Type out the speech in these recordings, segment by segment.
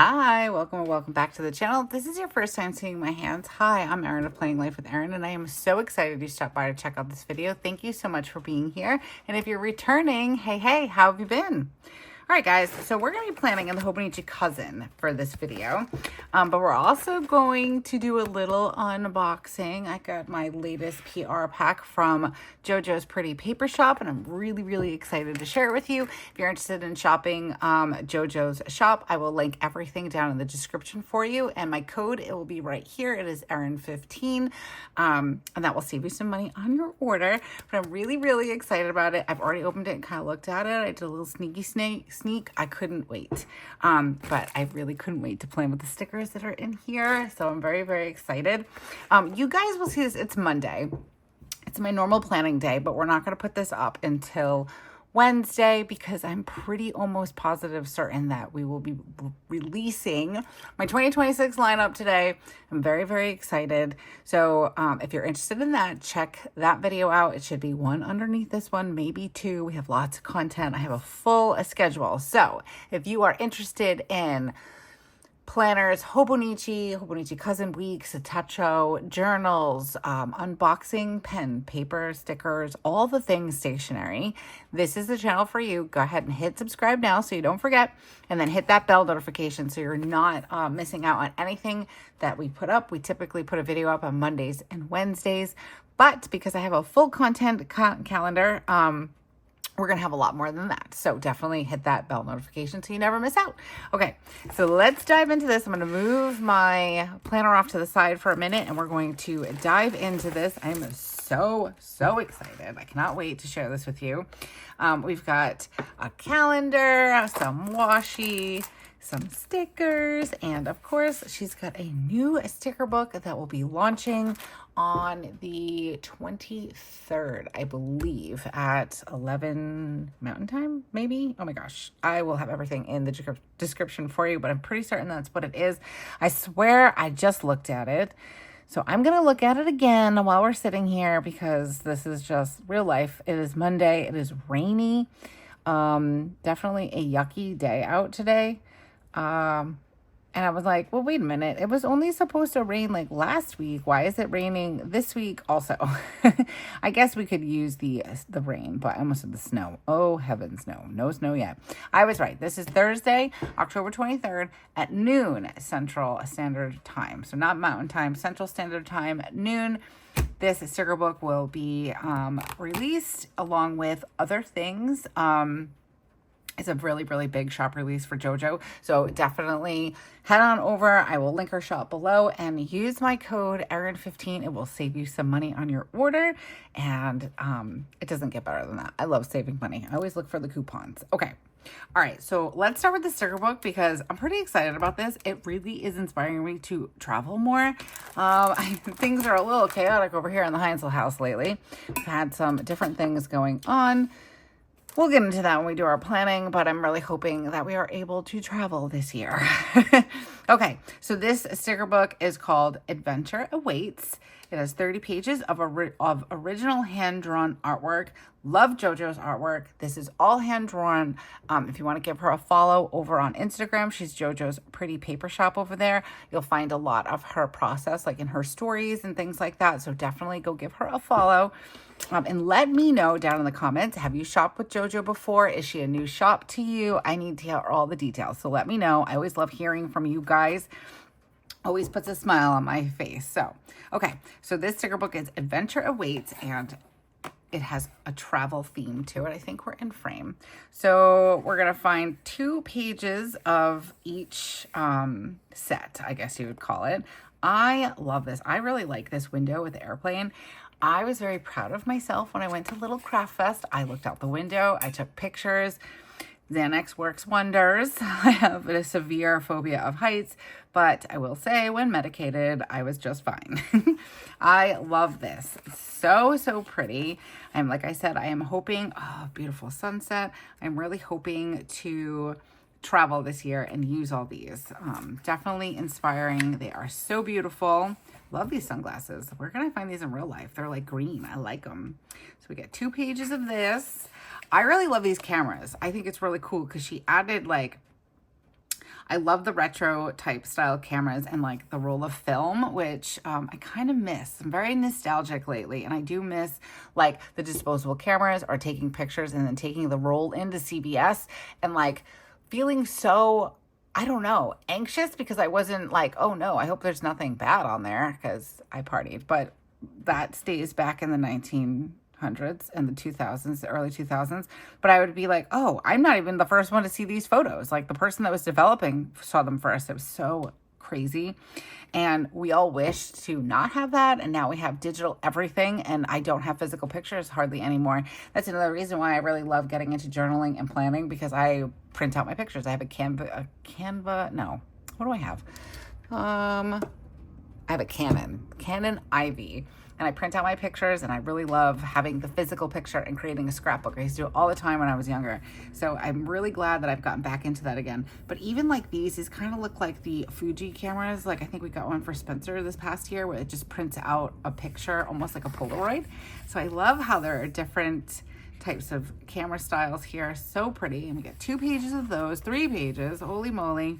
Hi, welcome or welcome back to the channel. If this is your first time seeing my hands. Hi, I'm Erin of Planning Life with Erin, and I am so excited you stopped by to check out this video. Thank you so much for being here. And if you're returning, hey, how have you been? All right, guys, so we're going to be planning in the Hobonichi Cousin for this video, but we're also going to do a little unboxing. I got my latest PR pack from Jojo's Pretty Paper Shop, and I'm really excited to share it with you. If you're interested in shopping Jojo's shop, I will link everything down in the description for you, and my code, it will be right here. It is Erin15, and that will save you some money on your order, but I'm really excited about it. I've already opened it and kind of looked at it. I did a little sneak. I couldn't wait, but I really couldn't wait to play with the stickers that are in here, so I'm very excited. You guys will see this. It's Monday. It's my normal planning day, but we're not going to put this up until Wednesday because I'm pretty almost positive certain that we will be releasing my 2026 lineup today. I'm very excited. So if you're interested in that, check that video out. It should be one underneath this one, maybe two. We have lots of content. I have a full schedule. So if you are interested in planners, Hobonichi Cousin weeks, Tacho, journals, unboxing, pen, paper, stickers, all the things stationery, this is the channel for you. Go ahead and hit subscribe now so you don't forget, and then hit that bell notification so you're not missing out on anything that we put up. We typically put a video up on Mondays and Wednesdays, but because I have a full content calendar, we're going to have a lot more than that. So definitely hit that bell notification so you never miss out. Okay, so let's dive into this. I'm going to move my planner off to the side for a minute, and we're going to dive into this. I'm so excited. I cannot wait to share this with you. We've got a calendar, some washi, some stickers, and of course, she's got a new sticker book that will be launching on the 23rd, I believe, at 11 Mountain Time, maybe? Oh my gosh. I will have everything in the description for you, but I'm pretty certain that's what it is. I swear I just looked at it. So I'm going to look at it again while we're sitting here because this is just real life. It is Monday. It is rainy. Definitely a yucky day out today. And I was like, well, wait a minute. It was only supposed to rain like last week. Why is it raining this week also? I guess we could use the rain, but I almost said the snow. Oh, heavens, no. No snow yet. I was right. This is Thursday, October 23rd at noon Central Standard Time. So not Mountain Time, Central Standard Time at noon. This sticker book will be released along with other things. It's a really big shop release for Jojo. So definitely head on over. I will link her shop below and use my code Erin15. It will save you some money on your order. And it doesn't get better than that. I love saving money. I always look for the coupons. Okay. All right. So let's start with the sticker book because I'm pretty excited about this. It really is inspiring me to travel more. Things are a little chaotic over here in the Heinzel house lately. We've had some different things going on. We'll get into that when we do our planning, but I'm really hoping that we are able to travel this year. Okay, so this sticker book is called Adventure Awaits. It has 30 pages of original hand-drawn artwork. Love JoJo's artwork. This is all hand-drawn. If you want to give her a follow over on Instagram, she's JoJo's Pretty Paper Shop over there. You'll find a lot of her process, like in her stories and things like that. So definitely go give her a follow. And let me know down in the comments, have you shopped with JoJo before? Is she a new shop to you? I need to hear all the details. So let me know. I always love hearing from you guys. Always puts a smile on my face. So, okay. So this sticker book is Adventure Awaits, and it has a travel theme to it. I think we're in frame. So we're going to find 2 pages of each set, I guess you would call it. I love this. I really like this window with the airplane. I was very proud of myself when I went to Little Craft Fest. I looked out the window. I took pictures. Xanax works wonders. I have a severe phobia of heights, but I will say when medicated, I was just fine. I love this. So pretty. Like I said, I am hoping, oh, beautiful sunset. I'm really hoping to travel this year and use all these. Definitely inspiring. They are so beautiful. Love these sunglasses. Where can I find these in real life? They're like green. I like them. So we get 2 pages of this. I really love these cameras. I think it's really cool because she added like I love the retro type style cameras and like the roll of film, which I kind of miss. I'm very nostalgic lately, and I do miss like the disposable cameras or taking pictures and then taking the roll into CBS and like feeling so, I don't know, anxious because I wasn't like, oh no, I hope there's nothing bad on there because I partied. But that stays back in the 1900s and the 2000s, the early 2000s. But I would be like, oh, I'm not even the first one to see these photos. Like the person that was developing saw them first. It was so crazy. And we all wished to not have that. And now we have digital everything. And I don't have physical pictures hardly anymore. That's another reason why I really love getting into journaling and planning, because I print out my pictures. I have a Canva, no, what do I have? I have a Canon Ivy, and I print out my pictures, and I really love having the physical picture and creating a scrapbook. I used to do it all the time when I was younger. So I'm really glad that I've gotten back into that again. But even like these kind of look like the Fuji cameras. Like I think we got one for Spencer this past year where it just prints out a picture almost like a Polaroid. So I love how there are different types of camera styles here. So pretty. And we get 2 pages of those, 3 pages, holy moly.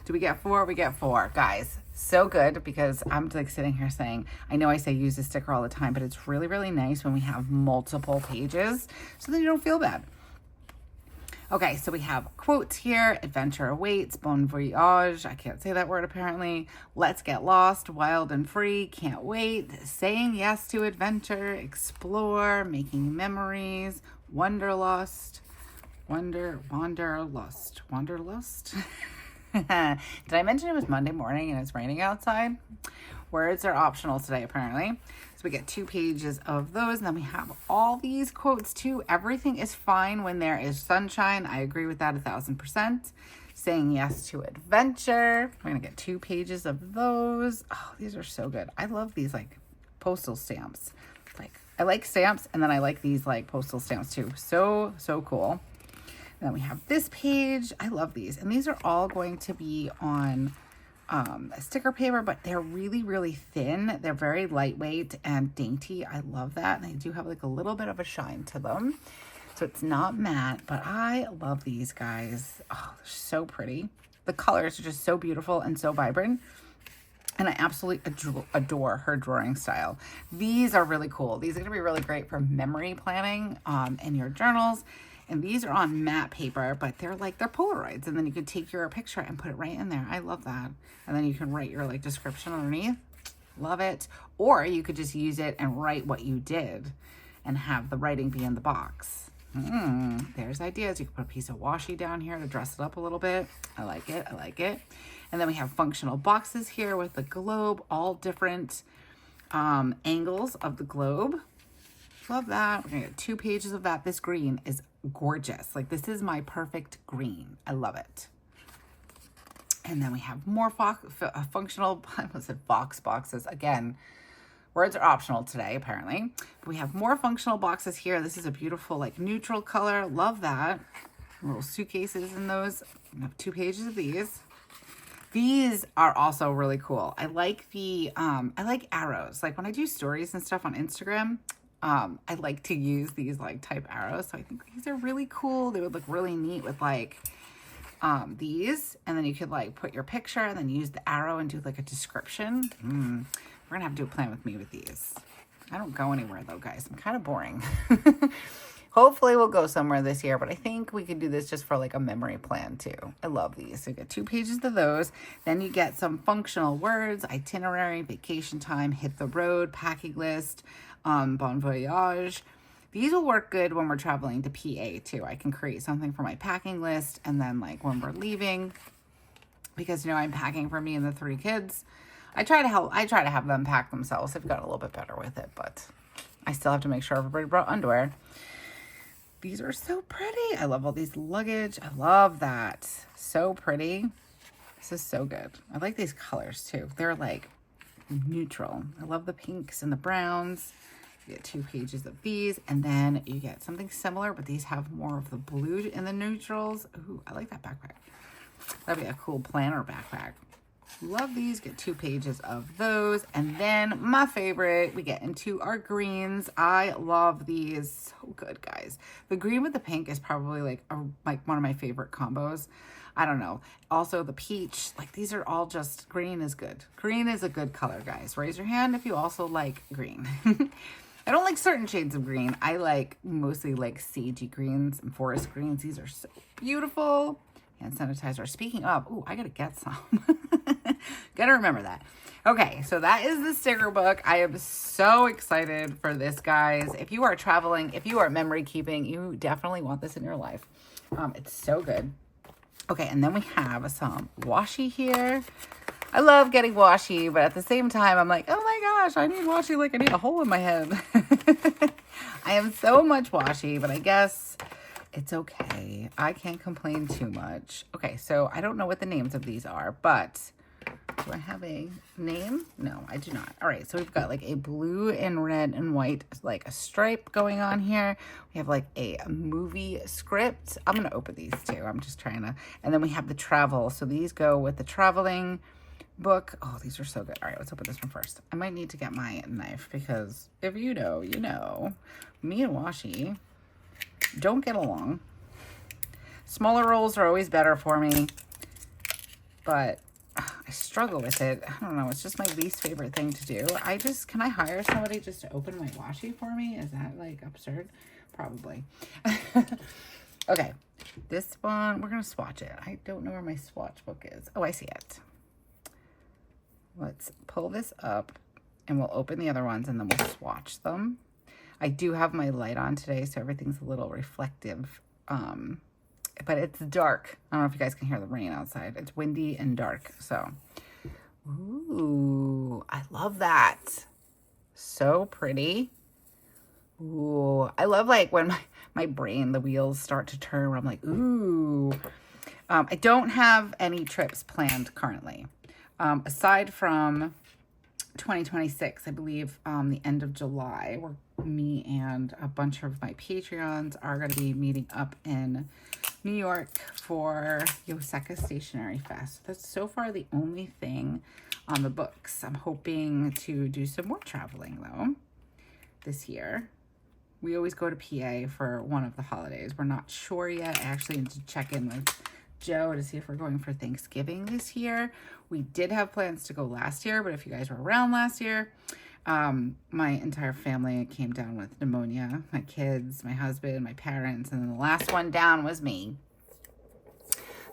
Do we get 4? We get 4, guys. So good, because I'm like sitting here saying, I know I say use the sticker all the time, but it's really, really nice when we have multiple pages so that you don't feel bad. Okay, so we have quotes here. Adventure awaits, bon voyage. I can't say that word apparently. Let's get lost, wild and free, can't wait. Saying yes to adventure, explore, making memories, wanderlust. Did I mention it was Monday morning and it's raining outside? Words are optional today, apparently. So we get 2 pages of those, and then we have all these quotes too. Everything is fine when there is sunshine. I agree with that 1000%. Saying yes to adventure. We're gonna get 2 pages of those. Oh, these are so good. I love these like postal stamps. Like I like stamps, and then I like these like postal stamps too. So cool. Then we have this page. I love these. And these are all going to be on sticker paper, but they're really, really thin. They're very lightweight and dainty. I love that. And they do have like a little bit of a shine to them. So it's not matte, but I love these guys. Oh, they're so pretty. The colors are just so beautiful and so vibrant. And I absolutely adore her drawing style. These are really cool. These are gonna be really great for memory planning in your journals. And these are on matte paper, but they're Polaroids. And then you could take your picture and put it right in there. I love that. And then you can write your like description underneath. Love it. Or you could just use it and write what you did and have the writing be in the box. There's ideas. You can put a piece of washi down here to dress it up a little bit. I like it. I like it. And then we have functional boxes here with the globe, all different angles of the globe. Love that. We're gonna get 2 pages of that. This green is gorgeous. Like this is my perfect green. I love it. And then we have more functional, I almost said box boxes. Again, words are optional today, apparently. But we have more functional boxes here. This is a beautiful like neutral color. Love that. Little suitcases in those. We have 2 pages of these. These are also really cool. I like the, I like arrows. Like when I do stories and stuff on Instagram, I like to use these like type arrows. So I think these are really cool. They would look really neat with like these. And then you could like put your picture and then use the arrow and do like a description. We're gonna have to do a plan with me with these. I don't go anywhere though, guys. I'm kind of boring. Hopefully we'll go somewhere this year, but I think we could do this just for like a memory plan too. I love these. So you get 2 pages of those. Then you get some functional words, itinerary, vacation time, hit the road, packing list, bon voyage. These will work good when we're traveling to PA too. I can create something for my packing list, and then like when we're leaving, because you know I'm packing for me and the 3 kids. I try to have them pack themselves. They've got a little bit better with it, but I still have to make sure everybody brought underwear. These are so pretty. I love all these luggage. I love that. So pretty. This is so good. I like these colors too. They're like neutral. I love the pinks and the browns. You get 2 pages of these, and then you get something similar, but these have more of the blue in the neutrals. Ooh, I like that backpack. That'd be a cool planner backpack. Love these. Get 2 pages of those. And then my favorite, we get into our greens. I love these. So good, guys. The green with the pink is probably like one of my favorite combos. I don't know. Also the peach, like these are all just, green is good. Green is a good color, guys. Raise your hand if you also like green. I don't like certain shades of green. I mostly like sagey greens and forest greens. These are so beautiful. Hand sanitizer. Speaking of, ooh, I gotta get some. Gotta remember that. Okay, so that is the sticker book. I am so excited for this, guys. If you are traveling, if you are memory keeping, you definitely want this in your life. It's so good. Okay, and then we have some washi here. I love getting washi, but at the same time, I'm like, oh my gosh, I need washi like I need a hole in my head. I have so much washi, but I guess it's okay. I can't complain too much. Okay, so I don't know what the names of these are, but do I have a name? No, I do not. All right, so we've got like a blue and red and white, like a stripe going on here. We have like a movie script. I'm gonna open these too. I'm just trying to, and then we have the travel. So these go with the traveling book. Oh, these are so good. All right, let's open this one first. I might need to get my knife because if you know, you know. Me and washi don't get along. Smaller rolls are always better for me, but I struggle with it. I don't know. It's just my least favorite thing to do. Can I hire somebody just to open my washi for me? Is that like absurd? Probably. Okay. This one, we're going to swatch it. I don't know where my swatch book is. Oh, I see it. Let's pull this up and we'll open the other ones and then we'll swatch them. I do have my light on today, so everything's a little reflective. But it's dark. I don't know if you guys can hear the rain outside. It's windy and dark, so. Ooh, I love that. So pretty. Ooh, I love like when my brain, the wheels start to turn where I'm like, ooh. I don't have any trips planned currently. Aside from 2026, I believe the end of July, where me and a bunch of my Patreons are going to be meeting up in New York for Yoseka Stationery Fest. That's so far the only thing on the books. I'm hoping to do some more traveling though this year. We always go to PA for one of the holidays. We're not sure yet. I actually need to check in with Joe to see if we're going for Thanksgiving this year. We did have plans to go last year, but if you guys were around last year, my entire family came down with pneumonia. My kids, my husband, my parents, and then the last one down was me.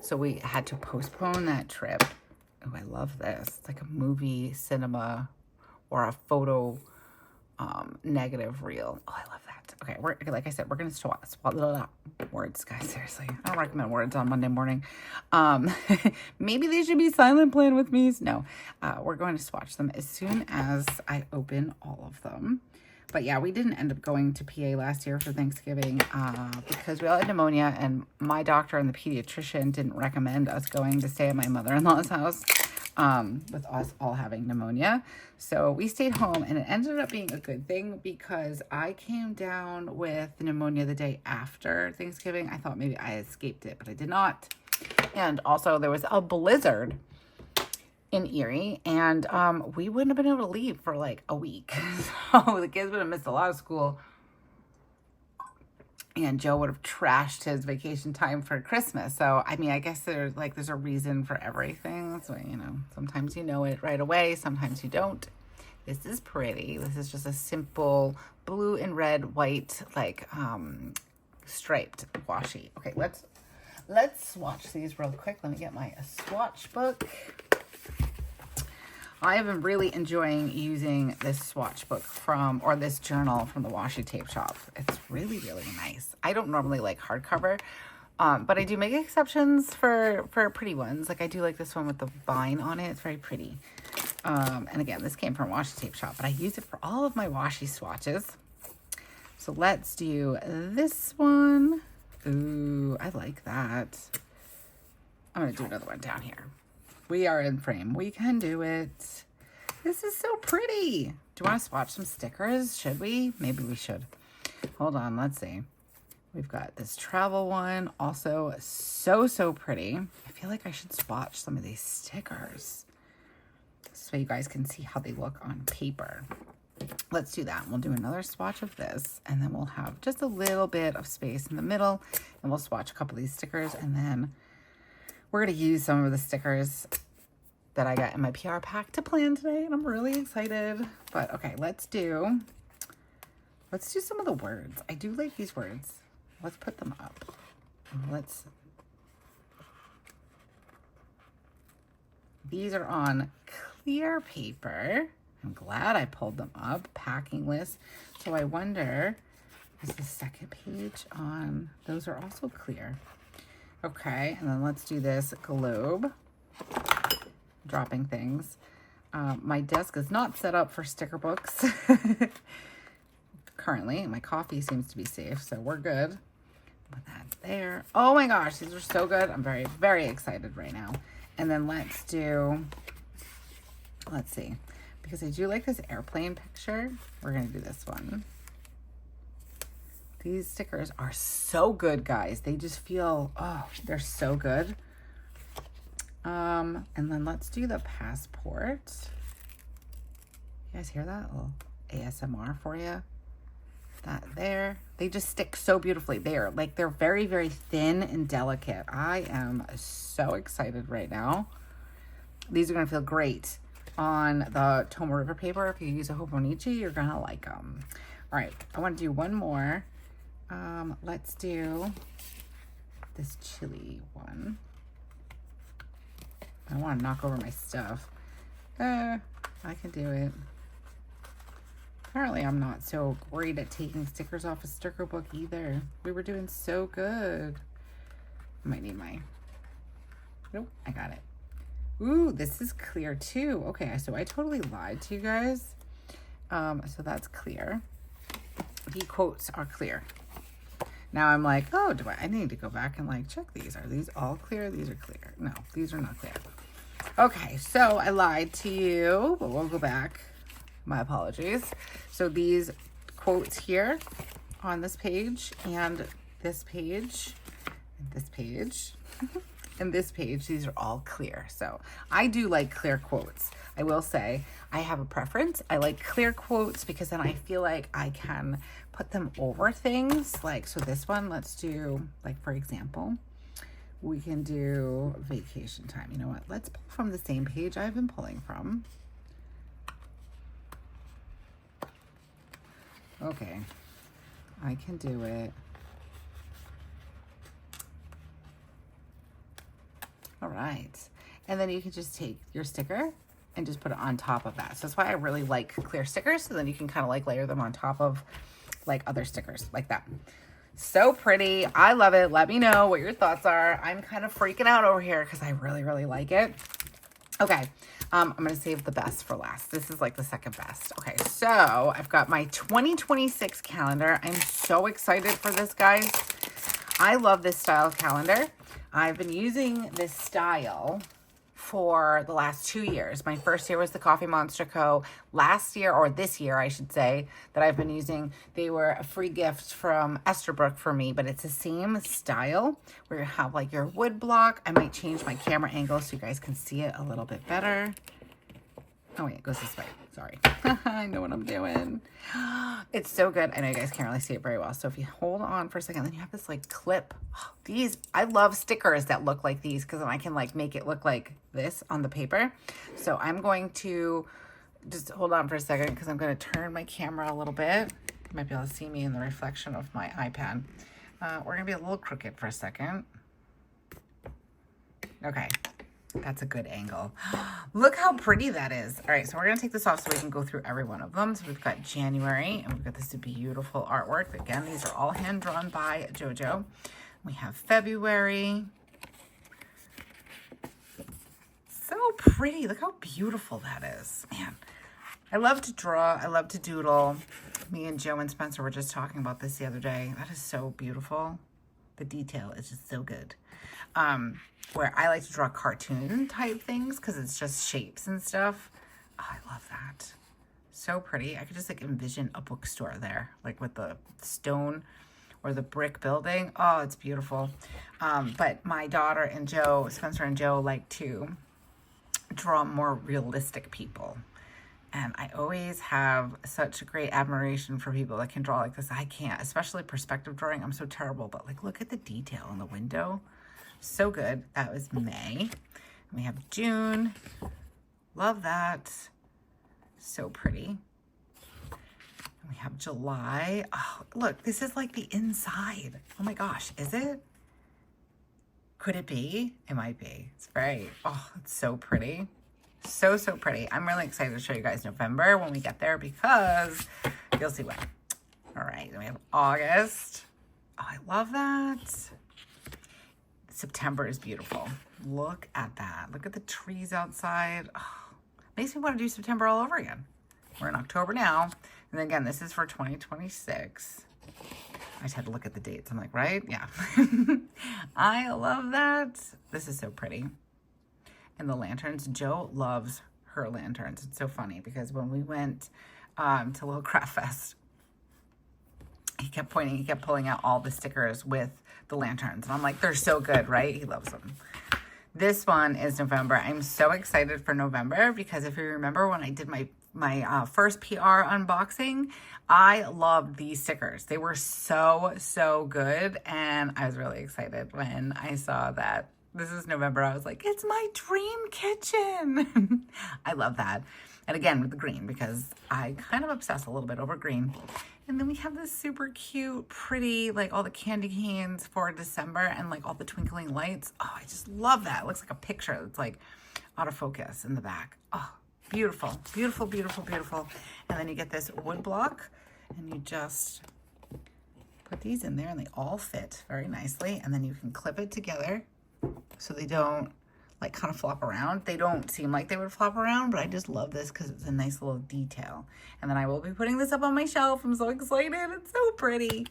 So we had to postpone that trip. Oh, I love this. It's like a movie, cinema, or a photo negative reel. Oh, I love that. Okay, like I said, we're going to swap words, guys. Seriously, I don't recommend words on Monday morning. Maybe they should be silent plan with me. No, we're going to swatch them as soon as I open all of them. But yeah, we didn't end up going to PA last year for Thanksgiving because we all had pneumonia, and my doctor and the pediatrician didn't recommend us going to stay at my mother-in-law's house with us all having pneumonia. So we stayed home, and it ended up being a good thing because I came down with pneumonia the day after Thanksgiving. I thought maybe I escaped it, but I did not. And also there was a blizzard in Erie, and we wouldn't have been able to leave for like a week. So the kids would have missed a lot of school. And Joe would have trashed his vacation time for Christmas. So, I mean, I guess there's a reason for everything. That's why, you know, sometimes you know it right away. Sometimes you don't. This is pretty. This is just a simple blue and red, white, like, striped washi. Okay, let's swatch these real quick. Let me get my swatch book. I have been really enjoying using this swatch book or this journal from the Washi Tape Shop. It's really, really nice. I don't normally like hardcover, but I do make exceptions for pretty ones. Like I do like this one with the vine on it. It's very pretty. And again, this came from Washi Tape Shop, but I use it for all of my washi swatches. So let's do this one. Ooh, I like that. I'm going to do another one down here. We are in frame. We can do it. This is so pretty. Do you want to swatch some stickers? Should we? Maybe we should. Hold on. Let's see. We've got this travel one. Also so pretty. I feel like I should swatch some of these stickers. so you guys can see how they look on paper. Let's do that. We'll do another swatch of this, and then we'll have just a little bit of space in the middle, and we'll swatch a couple of these stickers, and then we're going to use some of the stickers that I got in my PR pack to plan today, and I'm really excited. But okay, let's do some of the words. I do like these words. Let's put them up. These are on clear paper. I'm glad I pulled them up. Packing list. So I wonder, is the second page on? Those are also clear. Okay, and then let's do this globe. Dropping things. My desk is not set up for sticker books. Currently, my coffee seems to be safe, so we're good. Put that there. Oh my gosh, these are so good. I'm very, very excited right now. And then let's see. Because I do like this airplane picture, we're going to do this one. These stickers are so good, guys. They just feel, oh, they're so good. And then let's do the passport. You guys hear that? A little ASMR for you. That there. They just stick so beautifully there. Like, they're very, very thin and delicate. I am so excited right now. These are going to feel great on the Tomo River paper. If you use a Hobonichi, you're gonna like them. All right, I want to do one more. Let's do this chili one. I want to knock over my stuff. I can do it. Apparently I'm not so great at taking stickers off a sticker book either. We were doing so good. I might need my, nope, I got it. Ooh, this is clear too. Okay, so I totally lied to you guys. So that's clear. The quotes are clear. Now I'm like, oh, I need to go back and like check these. Are these all clear? These are clear. No, these are not clear. Okay, so I lied to you, but we'll go back. My apologies. So these quotes here on this page and this page and this page and this page, these are all clear. So I do like clear quotes. I will say I have a preference. I like clear quotes because then I feel like I can put them over things. Like, so this one, let's do, like, for example, we can do vacation time. You know what? Let's pull from the same page I've been pulling from. Okay, I can do it. All right. And then you can just take your sticker and just put it on top of that. So that's why I really like clear stickers. So then you can kind of like layer them on top of like other stickers like that. So pretty. I love it. Let me know what your thoughts are. I'm kind of freaking out over here because I really, really like it. Okay. I'm going to save the best for last. This is like the second best. Okay. So I've got my 2026 calendar. I'm so excited for this, guys. I love this style of calendar. I've been using this style for the last 2 years. My first year was the Coffee Monster Co. Last year, or this year, I should say, that I've been using, they were a free gift from Esterbrook for me, but it's the same style where you have like your wood block. I might change my camera angle so you guys can see it a little bit better. Oh wait, it goes this way. Sorry. I know what I'm doing. It's so good. I know you guys can't really see it very well. So if you hold on for a second, then you have this like clip. These, I love stickers that look like these because then I can like make it look like this on the paper. So I'm going to just hold on for a second because I'm going to turn my camera a little bit. You might be able to see me in the reflection of my iPad. We're going to be a little crooked for a second. Okay. That's a good angle. Look how pretty that is. All right, so we're going to take this off so we can go through every one of them. So we've got January, and we've got this beautiful artwork. Again, these are all hand-drawn by Jojo. We have February. So pretty. Look how beautiful that is. Man, I love to draw. I love to doodle. Me and Joe and Spencer were just talking about this the other day. That is so beautiful. The detail is just so good. Where I like to draw cartoon type things because it's just shapes and stuff. Oh, I love that. So pretty. I could just like envision a bookstore there, like with the stone or the brick building. Oh, it's beautiful. But my daughter and Joe, Spencer and Joe, like to draw more realistic people. And I always have such great admiration for people that can draw like this. I can't, especially perspective drawing. I'm so terrible, but like, look at the detail in the window. So good. That was May. We have June. Love that. So pretty. And we have July. Oh, look, this is like the inside. Oh my gosh, is it? Could it be? It might be. It's very, oh, it's so pretty. So, so pretty. I'm really excited to show you guys November when we get there because you'll see why. All right, then we have August. Oh, I love that. September is beautiful. Look at that. Look at the trees outside. Oh, makes me want to do September all over again. We're in October now. And again, this is for 2026. I just had to look at the dates. I'm like, right? Yeah. I love that. This is so pretty. And the lanterns. Joe loves her lanterns. It's so funny because when we went to Little Craft Fest, he kept pointing, he kept pulling out all the stickers with the lanterns. And I'm like, they're so good, right? He loves them. This one is November. I'm so excited for November because if you remember when I did my first PR unboxing, I loved these stickers. They were so, so good. And I was really excited when I saw that this is November. I was like, it's my dream kitchen. I love that. And again, with the green, because I kind of obsess a little bit over green. And then we have this super cute, pretty, like all the candy canes for December and like all the twinkling lights. Oh, I just love that. It looks like a picture that's like out of focus in the back. Oh, beautiful, beautiful, beautiful, beautiful. And then you get this wood block and you just put these in there and they all fit very nicely. And then you can clip it together so they don't like kind of flop around. They don't seem like they would flop around, but I just love this because it's a nice little detail. And then I will be putting this up on my shelf. I'm so excited. It's so pretty.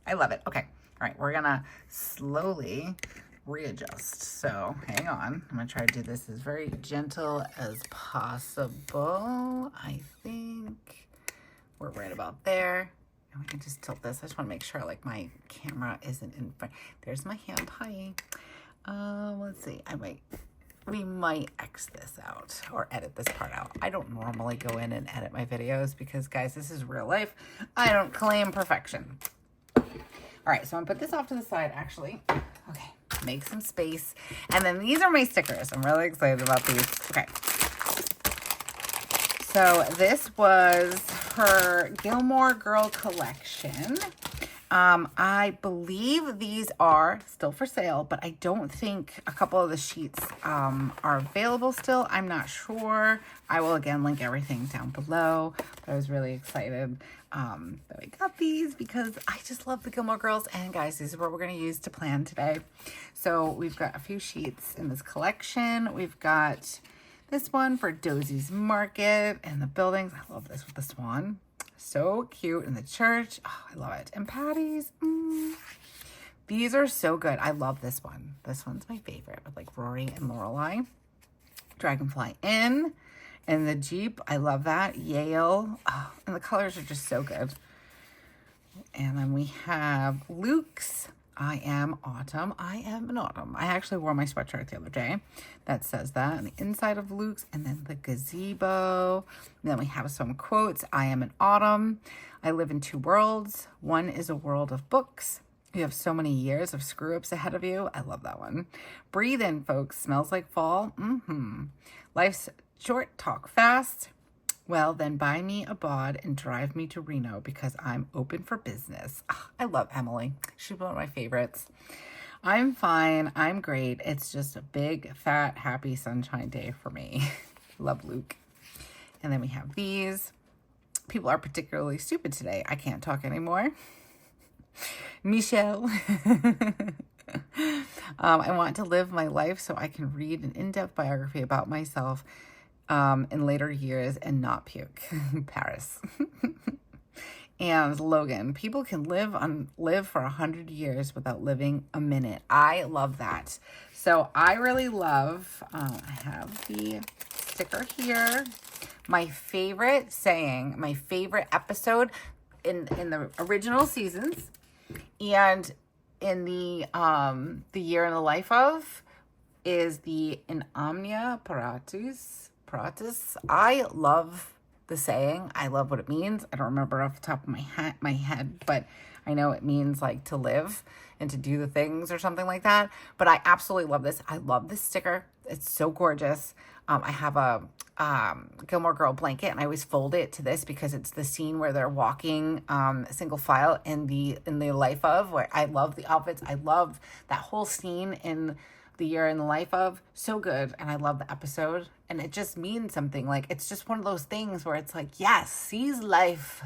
I love it. Okay. All right. We're going to slowly readjust. So hang on. I'm going to try to do this as very gentle as possible. I think we're right about there. And we can just tilt this. I just want to make sure like my camera isn't in front. There's my hand. Hi. Let's see. We might X this out or edit this part out. I don't normally go in and edit my videos because guys, this is real life. I don't claim perfection. All right. So I'm gonna put this off to the side actually. Okay. Make some space. And then these are my stickers. I'm really excited about these. Okay. So this was her Gilmore Girl collection. I believe these are still for sale, but I don't think a couple of the sheets are available still. I'm not sure. I will again link everything down below. But I was really excited that I got these because I just love the Gilmore Girls. And guys, these are what we're going to use to plan today. So we've got a few sheets in this collection. We've got this one for Dosie's Market and the buildings. I love this with the swan. So cute in the church. Oh, I love it. And Patty's. These are so good. I love this one. This one's my favorite with like Rory and Lorelai. Dragonfly Inn and the Jeep. I love that. Yale. Oh, and the colors are just so good. And then we have Luke's. I am autumn. I am an autumn. I actually wore my sweatshirt the other day that says that. And the inside of Luke's. And then the gazebo. And then we have some quotes. I am an autumn. I live in two worlds. One is a world of books. You have so many years of screw-ups ahead of you. I love that one. Breathe in, folks. Smells like fall. Life's short. Talk fast. Well, then buy me a bod and drive me to Reno because I'm open for business. Oh, I love Emily. She's one of my favorites. I'm fine. I'm great. It's just a big, fat, happy sunshine day for me. Love Luke. And then we have these. People are particularly stupid today. I can't talk anymore. Michelle. I want to live my life so I can read an in-depth biography about myself in later years and not puke. Paris. And Logan, people can live for 100 years without living a minute. I love that. So I really love, I have the sticker here. My favorite saying, my favorite episode in the original seasons and in the year in the life of is the In Omnia Paratus. I love the saying. I love what it means. I don't remember off the top of my head, but I know it means like to live and to do the things or something like that. But I absolutely love this. I love this sticker. It's so gorgeous. I have a Gilmore Girl blanket, and I always fold it to this because it's the scene where they're walking single file in the life of, where I love the outfits. I love that whole scene in the year in the life of. So good. And I love the episode, and it just means something. Like, it's just one of those things where it's like, yes, seize life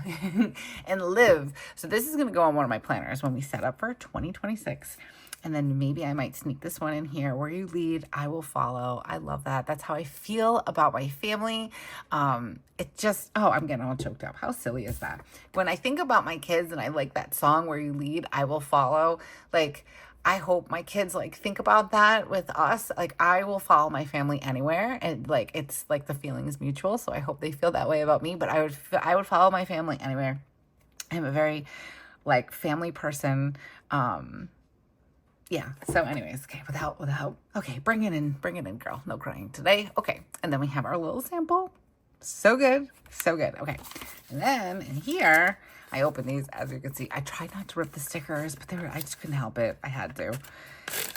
and live. So this is going to go on one of my planners when we set up for 2026. And then maybe I might sneak this one in here. Where you lead, I will follow. I love that. That's how I feel about my family. It just, oh, I'm getting all choked up. How silly is that? When I think about my kids and I like that song, Where You Lead, I Will Follow. Like, I hope my kids like think about that with us. Like, I will follow my family anywhere, and like, it's like the feeling is mutual. So I hope they feel that way about me, but I would follow my family anywhere. I'm a very like family person. Yeah. So anyways, okay, without, okay, bring it in, girl. No crying today. Okay. And then we have our little sample. So good. So good. Okay. And then in here, I open these, as you can see. I tried not to rip the stickers, but I just couldn't help it. I had to.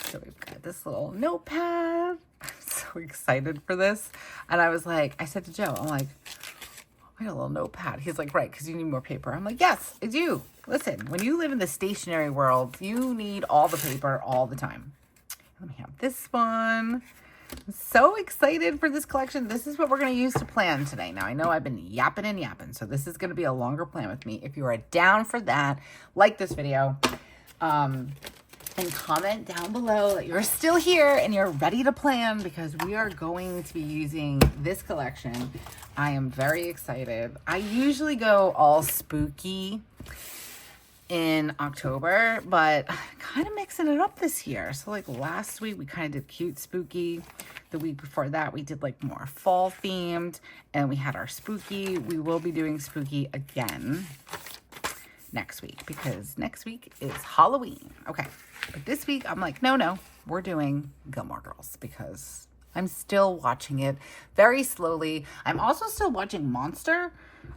So we've got this little notepad. I'm so excited for this. And I was like, I said to Joe, I'm like, I got a little notepad. He's like, right, because you need more paper. I'm like, yes, I do. Listen, when you live in the stationery world, you need all the paper all the time. Let me have this one. I'm so excited for this collection. This is what we're going to use to plan today. Now, I know I've been yapping and yapping, so this is going to be a longer plan with me. If you are down for that, like this video, and comment down below that you're still here and you're ready to plan, because we are going to be using this collection. I am very excited. I usually go all spooky in October, but kind of mixing it up this year. So like last week we kind of did cute spooky. The week before that we did like more fall themed, and we had our spooky. We will be doing spooky again next week, because next week is Halloween. Okay, but this week I'm like, no, we're doing Gilmore Girls, because I'm still watching it very slowly. I'm also still watching Monster,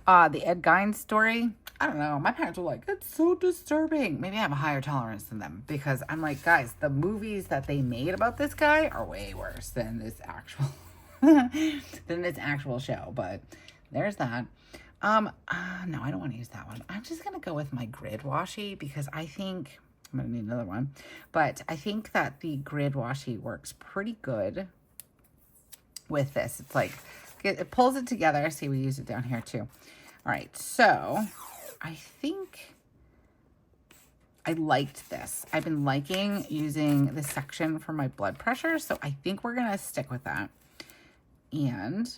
the Ed Gein story. I don't know. My parents were like, it's so disturbing. Maybe I have a higher tolerance than them, because I'm like, guys, the movies that they made about this guy are way worse than this actual show. But there's that. No, I don't want to use that one. I'm just going to go with my grid washi, because I think I'm going to need another one. But I think that the grid washi works pretty good with this. It's like, it pulls it together. See, we use it down here too. All right, so I think I liked this. I've been liking using this section for my blood pressure, so I think we're gonna stick with that. And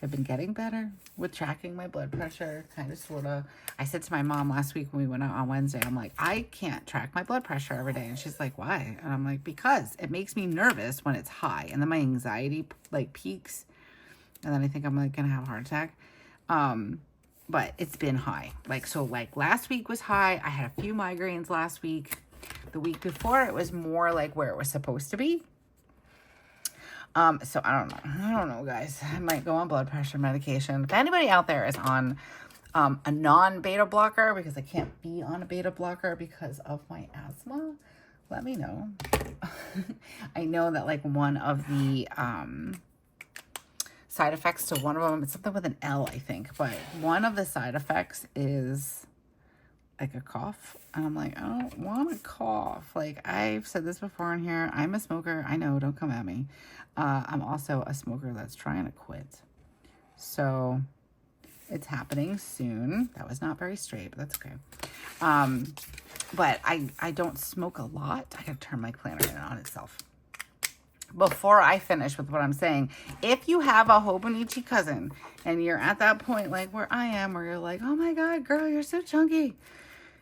I've been getting better with tracking my blood pressure, kind of, sort of. I said to my mom last week when we went out on Wednesday, I'm like, I can't track my blood pressure every day. And she's like, why? And I'm like, because it makes me nervous when it's high. And then my anxiety like peaks. And then I think I'm like gonna have a heart attack. But it's been high. Like, so like last week was high. I had a few migraines last week. The week before it was more like where it was supposed to be. So I don't know, guys. I might go on blood pressure medication. If anybody out there is on a non-beta blocker, because I can't be on a beta blocker because of my asthma, let me know. I know that like one of the side effects to one of them, it's something with an L, I think, but one of the side effects is like a cough. And I'm like, I don't want to cough. Like, I've said this before in here. I'm a smoker. I know, don't come at me. I'm also a smoker that's trying to quit. So it's happening soon. That was not very straight, but that's okay. But I don't smoke a lot. I gotta turn my planner in on itself. Before I finish with what I'm saying, if you have a Hobonichi Cousin and you're at that point like where I am, where you're like, oh my God, girl, you're so chunky,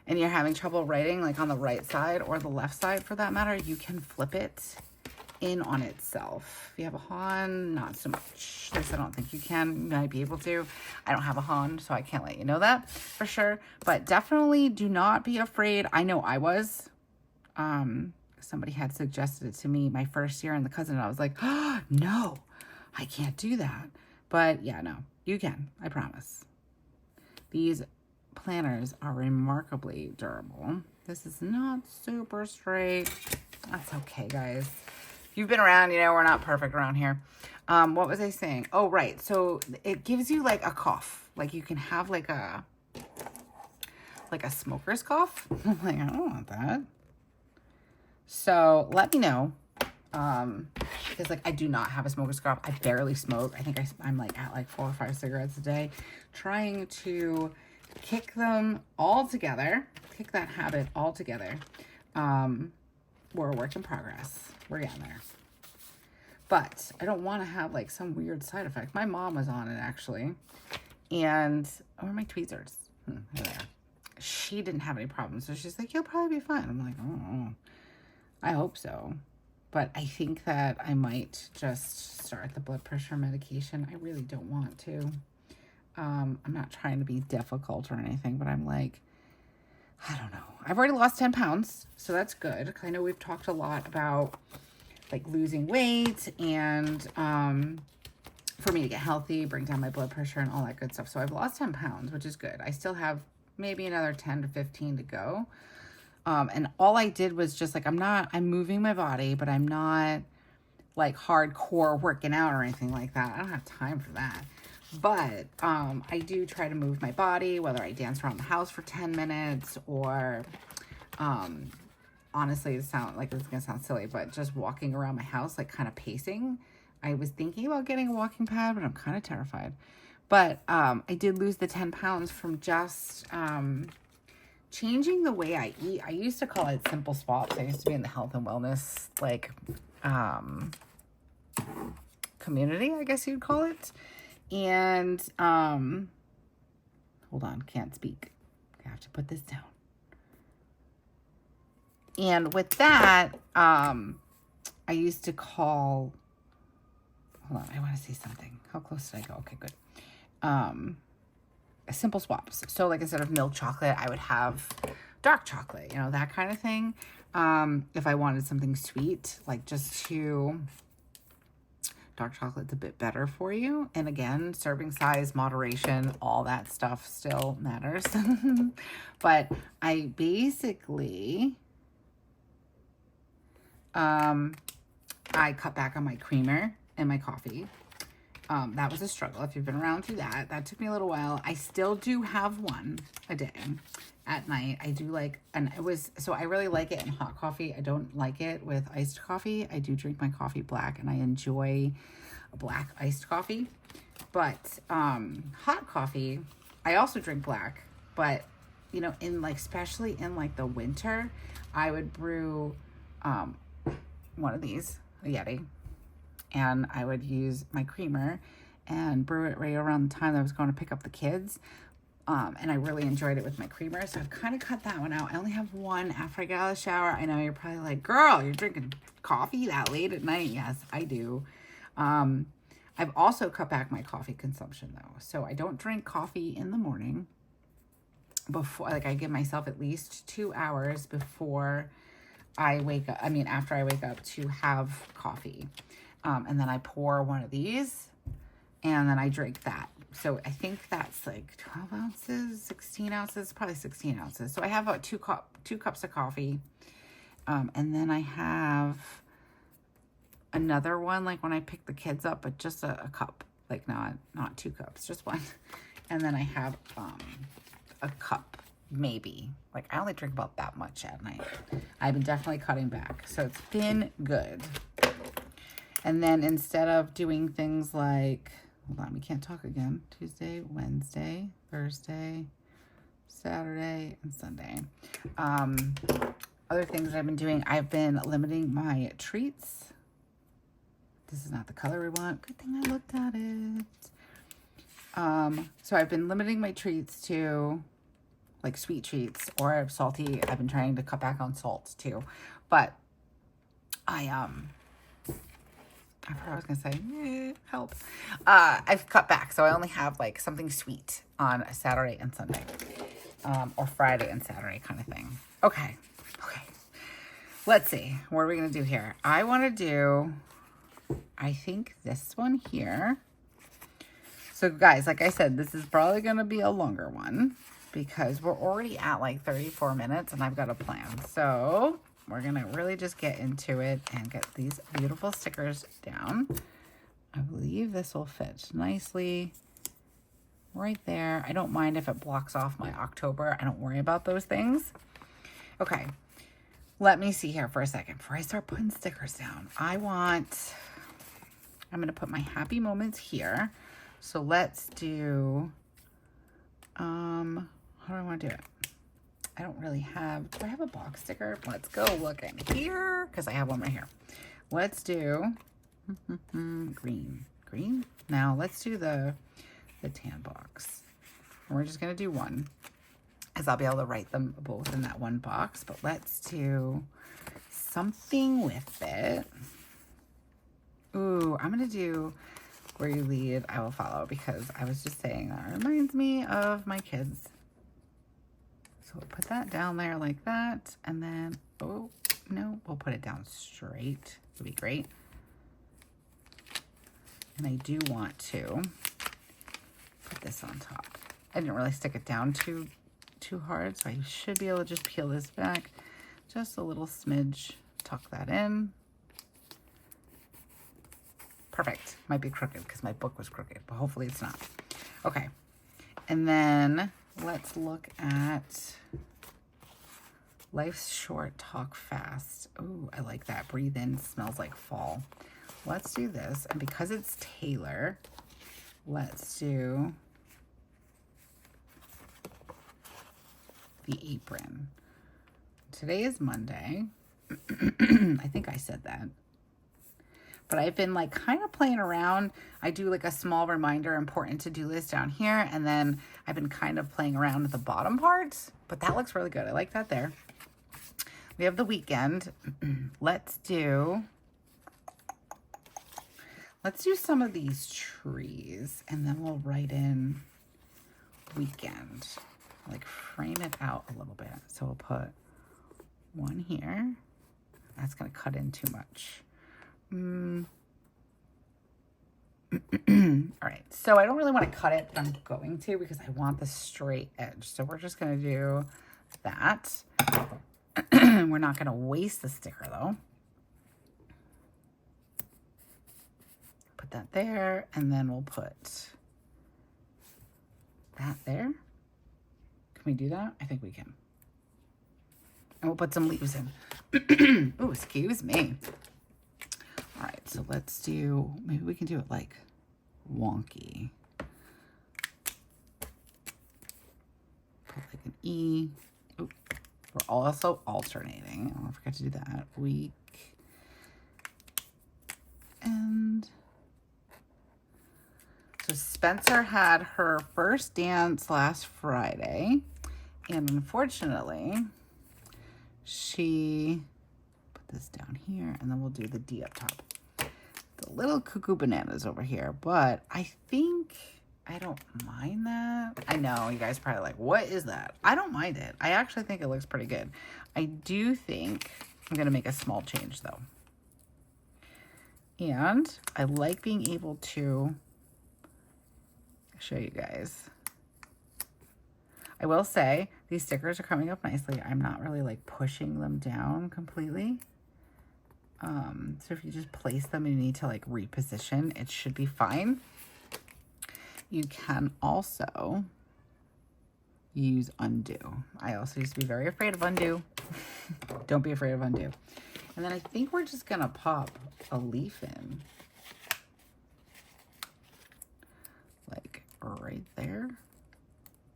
and you're having trouble writing like on the right side or the left side for that matter, you can flip it in on itself. If you have a Han, not so much. This I don't think you can. You might be able to. I don't have a Han, so I can't let you know that for sure. But definitely do not be afraid. I know I was. somebody had suggested it to me my first year in the cousin, and I was like, oh, no, I can't do that. But yeah, no, you can, I promise. These planners are remarkably durable. This is not super straight. That's okay, guys. If you've been around, you know we're not perfect around here. What was I saying? Oh, right. So it gives you like a cough. Like you can have like a smoker's cough. I'm like, I don't want that. So let me know. Because like I do not have a smoker's cough. I barely smoke. I think I'm like at like 4 or 5 cigarettes a day. Trying to kick them all together. Kick that habit all together. We're a work in progress. We're getting there. But I don't want to have like some weird side effect. My mom was on it actually. And, or my tweezers. There. She didn't have any problems. So she's like, you'll probably be fine. I'm like, oh, I hope so. But I think that I might just start the blood pressure medication. I really don't want to. I'm not trying to be difficult or anything, but I'm like, I don't know. I've already lost 10 pounds, so that's good. I know we've talked a lot about like losing weight and for me to get healthy, bring down my blood pressure and all that good stuff. So I've lost 10 pounds, which is good. I still have maybe another 10 to 15 to go. And all I did was just like, I'm moving my body, but I'm not like hardcore working out or anything like that. I don't have time for that. But I do try to move my body, whether I dance around the house for 10 minutes or honestly, it's gonna sound silly, but just walking around my house, like kind of pacing. I was thinking about getting a walking pad, but I'm kind of terrified. But I did lose the 10 pounds from just changing the way I eat. I used to call it simple swaps. I used to be in the health and wellness, like, community, I guess you'd call it. And, hold on, can't speak. I have to put this down. And with that, I used to call, hold on, I want to say something. How close did I go? Okay, good. Simple swaps. So like instead of milk chocolate, I would have dark chocolate, you know, that kind of thing. If I wanted something sweet, like just to, dark chocolate's a bit better for you. And again, serving size, moderation, all that stuff still matters. But I basically, I cut back on my creamer and my coffee. That was a struggle. If you've been around through that, that took me a little while. I still do have one a day at night. I do like, and it was, so I really like it in hot coffee. I don't like it with iced coffee. I do drink my coffee black and I enjoy a black iced coffee, but, hot coffee, I also drink black, but you know, in like, especially in like the winter, I would brew, one of these, a Yeti, and I would use my creamer and brew it right around the time that I was going to pick up the kids. And I really enjoyed it with my creamer. So I've kind of cut that one out. I only have one after I get out of the shower. I know you're probably like, girl, you're drinking coffee that late at night. Yes, I do. I've also cut back my coffee consumption though. So I don't drink coffee in the morning before, like I give myself at least 2 hours before I wake up. I mean, after I wake up to have coffee. And then I pour one of these and then I drink that. So I think that's like 12 ounces, 16 ounces, probably 16 ounces. So I have about two cups of coffee. And then I have another one, like when I pick the kids up, but just a cup, like not 2 cups, just one. And then I have, a cup, maybe. Like I only drink about that much at night. I've been definitely cutting back. So it's been good. And then instead of doing things like, hold on, we can't talk again. Tuesday, Wednesday, Thursday, Saturday, and Sunday. Other things that I've been doing, I've been limiting my treats. This is not the color we want. Good thing I looked at it. So I've been limiting my treats to like sweet treats or salty. I've been trying to cut back on salt too. But I forgot what I was going to say. Help. I've cut back. So I only have like something sweet on a Saturday and Sunday. Or Friday and Saturday kind of thing. Okay. let's see. What are we going to do here? I want to do, I think this one here. So guys, like I said, this is probably going to be a longer one because we're already at like 34 minutes and I've got a plan. So we're going to really just get into it and get these beautiful stickers down. I believe this will fit nicely right there. I don't mind if it blocks off my October. I don't worry about those things. Okay, let me see here for a second before I start putting stickers down. I'm going to put my happy moments here. So let's do, how do I want to do it? I don't really have, do I have a box sticker? Let's go look in here because I have one right here. Let's do green. Now let's do the tan box. And we're just going to do one because I'll be able to write them both in that one box. But let's do something with it. Ooh, I'm going to do where you lead, I will follow, because I was just saying that reminds me of my kids. So we'll put that down there like that. And then, oh, no, we'll put it down straight. It'll be great. And I do want to put this on top. I didn't really stick it down too hard, so I should be able to just peel this back just a little smidge, tuck that in. Perfect. Might be crooked because my book was crooked, but hopefully it's not. Okay. And then let's look at Life's Short, Talk Fast. Ooh, I like that. Breathe in, smells like fall. Let's do this. And because it's Taylor, let's do the apron. Today is Monday. I think I said that. But I've been like kind of playing around. I do like a small reminder, important to-do list down here. And then I've been kind of playing around with the bottom parts, but that looks really good. I like that there. We have the weekend. Let's do some of these trees and then we'll write in weekend, like frame it out a little bit. So we'll put one here. That's going to cut in too much. All right, so I don't really want to cut it, but I'm going to because I want the straight edge. So we're just going to do that. We're not going to waste the sticker though. Put that there, and then we'll put that there. Can we do that? I think we can. And we'll put some leaves in. Oh, excuse me. All right, so let's do, maybe we can do it like wonky. Put like an E. Oh, we're also alternating. I don't forget to do that. Week. And so Spencer had her first dance last Friday. And unfortunately, she put this down here, and then we'll do the D up top. The little cuckoo bananas over here, but I think I don't mind that. I know you guys are probably like, what is that? I don't mind it. I actually think it looks pretty good. I do think I'm going to make a small change though. And I like being able to show you guys. I will say these stickers are coming up nicely. I'm not really like pushing them down completely. So if you just place them and you need to like reposition, it should be fine. You can also use undo. I also used to be very afraid of undo. Don't be afraid of undo. And then I think we're just gonna pop a leaf in. Like right there.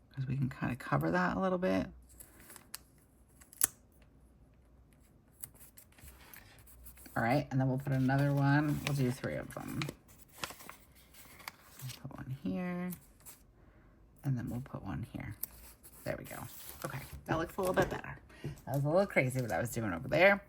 Because we can kind of cover that a little bit. All right, and then we'll put another one. We'll do 3 of them. Put one here, and then we'll put one here. There we go. Okay, that looks a little bit better. That was a little crazy what I was doing over there.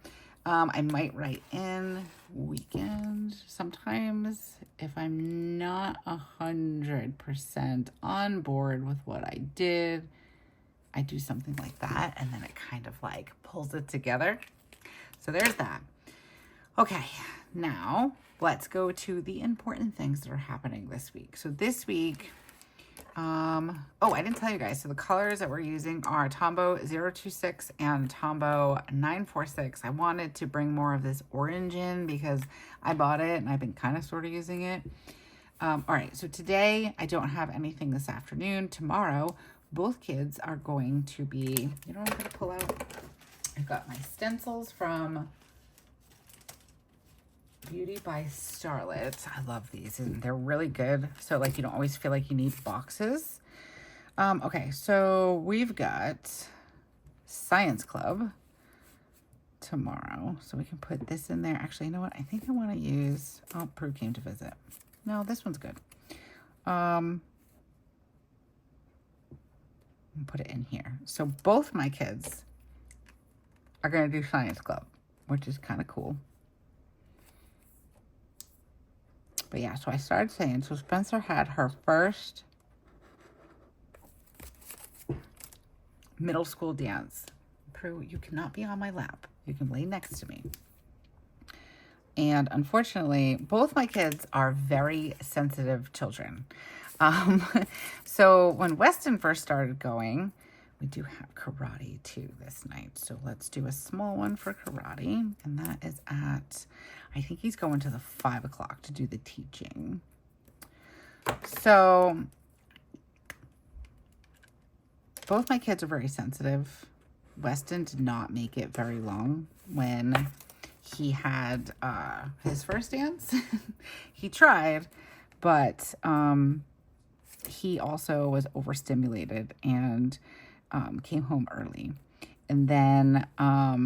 I might write in weekend sometimes if I'm not 100% on board with what I did. I do something like that, and then it kind of like pulls it together. So there's that. Okay, now let's go to the important things that are happening this week. So this week, oh, I didn't tell you guys. So the colors that we're using are Tombow 026 and Tombow 946. I wanted to bring more of this orange in because I bought it and I've been kind of sort of using it. All right, so today I don't have anything this afternoon. Tomorrow, both kids are going to be, you know what I'm going to pull out? I've got my stencils from Beauty by Starlet. I love these and they're really good. So like you don't always feel like you need boxes. Okay, so we've got Science Club tomorrow. So we can put this in there. Actually, you know what? I think I want to use, oh, Prue came to visit. No, this one's good. Put it in here. So both my kids are going to do Science Club, which is kind of cool. But yeah, so I started saying, so Spencer had her first middle school dance. Prue, you cannot be on my lap. You can lay next to me. And unfortunately, both my kids are very sensitive children. So when Weston first started going, we do have karate too this night. So let's do a small one for karate. And that is at, I think he's going to the 5 o'clock to do the teaching. So both my kids are very sensitive. Weston did not make it very long when he had his first dance. He tried, but he also was overstimulated and came home early. And then I'll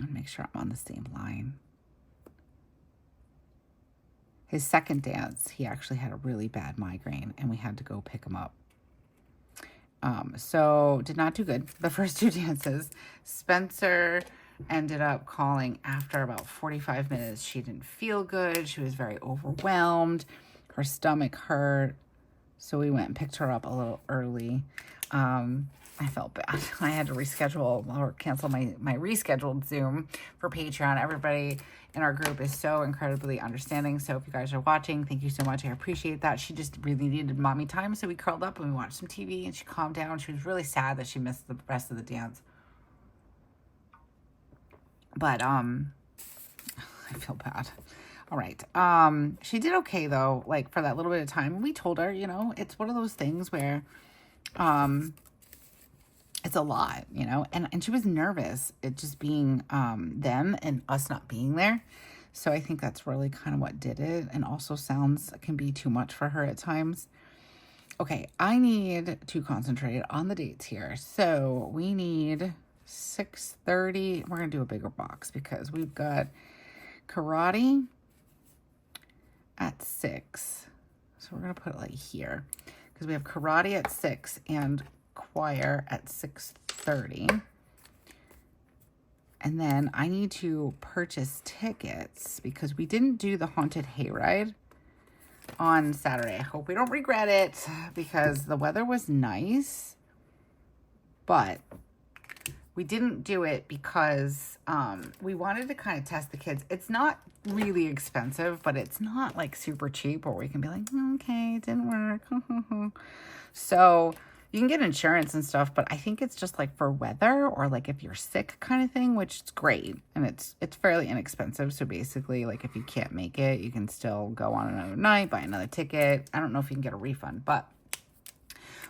make sure I'm on the same line. His second dance, he actually had a really bad migraine and we had to go pick him up. So did not do good the first two dances. Spencer ended up calling after about 45 minutes. She didn't feel good. She was very overwhelmed. Her stomach hurt. So we went and picked her up a little early. I felt bad. I had to reschedule or cancel my rescheduled Zoom for Patreon. Everybody in our group is so incredibly understanding. So if you guys are watching, thank you so much. I appreciate that. She just really needed mommy time. So we curled up and we watched some TV and she calmed down. She was really sad that she missed the rest of the dance. But I feel bad. All right. She did okay though, like for that little bit of time. We told her, you know, it's one of those things where it's a lot, you know, and she was nervous, it just being them and us not being there. So I think that's really kind of what did it, and also sounds can be too much for her at times. Okay, I need to concentrate on the dates here. So we need 6:30. We're gonna do a bigger box because we've got karate at 6. So we're gonna put it like here because we have karate at 6 and choir at 6:30. And then I need to purchase tickets because we didn't do the haunted hayride on Saturday. I hope we don't regret it because the weather was nice, but we didn't do it because we wanted to kind of test the kids. It's not really expensive, but it's not like super cheap where we can be like, okay, it didn't work. So you can get insurance and stuff, but I think it's just like for weather or like if you're sick kind of thing, which is great. And it's fairly inexpensive. So basically, like if you can't make it, you can still go on another night, buy another ticket. I don't know if you can get a refund, but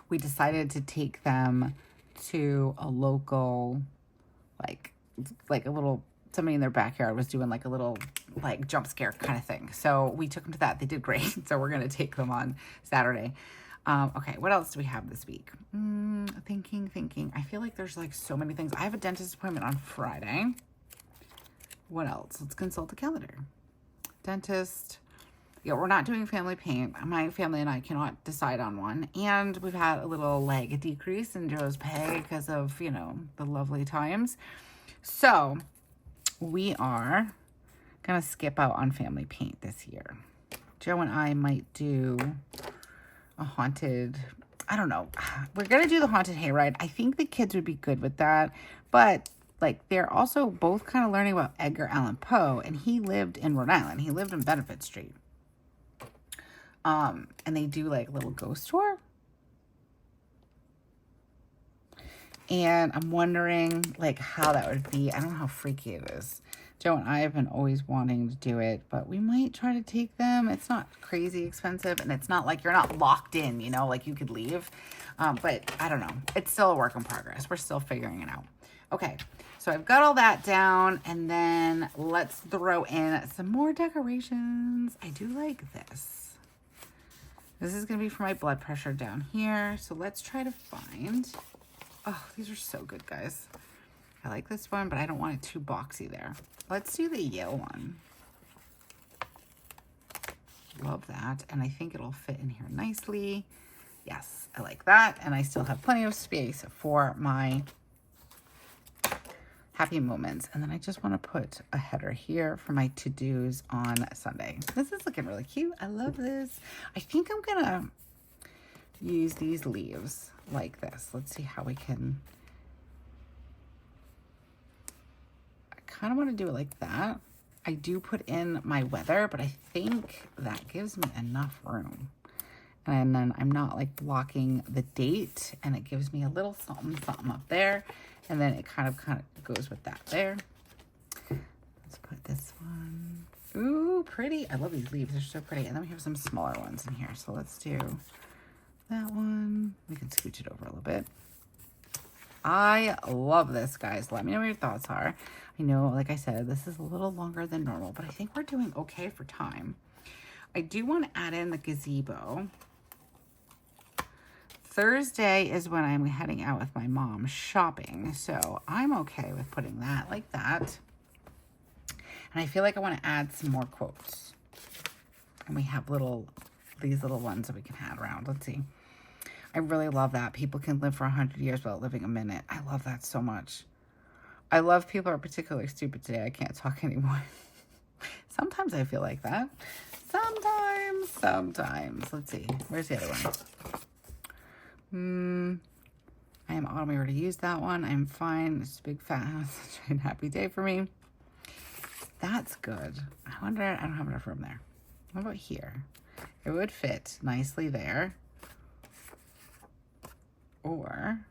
we decided to take them to a local, like a little, somebody in their backyard was doing like a little like jump scare kind of thing. So we took them to that. They did great. So we're going to take them on Saturday. Okay, what else do we have this week? Thinking. I feel like there's like so many things. I have a dentist appointment on Friday. What else? Let's consult the calendar. Dentist. Yeah, we're not doing family paint. My family and I cannot decide on one. And we've had a little like decrease in Joe's pay because of, you know, the lovely times. So we are going to skip out on family paint this year. Joe and I might do a haunted, I don't know. We're going to do the haunted hayride. I think the kids would be good with that, but like, they're also both kind of learning about Edgar Allan Poe, and he lived in Rhode Island. He lived in Benefit Street. And they do like a little ghost tour. And I'm wondering like how that would be. I don't know how freaky it is. Joe and I have been always wanting to do it, but we might try to take them. It's not crazy expensive, and it's not like you're not locked in, you know, like you could leave. But I don't know. It's still a work in progress. We're still figuring it out. Okay, so I've got all that down, and then let's throw in some more decorations. I do like this. This is going to be for my blood pressure down here. So let's try to find... Oh, these are so good, guys. I like this one, but I don't want it too boxy there. Let's do the Yale one. Love that. And I think it'll fit in here nicely. Yes, I like that. And I still have plenty of space for my happy moments. And then I just want to put a header here for my to-dos on Sunday. This is looking really cute. I love this. I think I'm going to use these leaves like this. Let's see how we can... I kind of want to do it like that. I do put in my weather, but I think that gives me enough room. And then I'm not like blocking the date, and it gives me a little something up there. And then it kind of goes with that there. Let's put this one. Ooh, pretty. I love these leaves. They're so pretty. And then we have some smaller ones in here. So let's do that one. We can scooch it over a little bit. I love this, guys. Let me know what your thoughts are. I know, like I said, this is a little longer than normal, but I think we're doing okay for time. I do want to add in the gazebo. Thursday is when I'm heading out with my mom shopping, so I'm okay with putting that like that. And I feel like I want to add some more quotes. And we have these little ones that we can add around. Let's see. I really love that. People can live for 100 years without living a minute. I love that so much. I love people are particularly stupid today. I can't talk anymore. Sometimes I feel like that. Sometimes. Let's see. Where's the other one? I am autumn. We already used that one. I'm fine. It's a big fat house. Such a happy day for me. That's good. I wonder, I don't have enough room there. What about here? It would fit nicely there. Or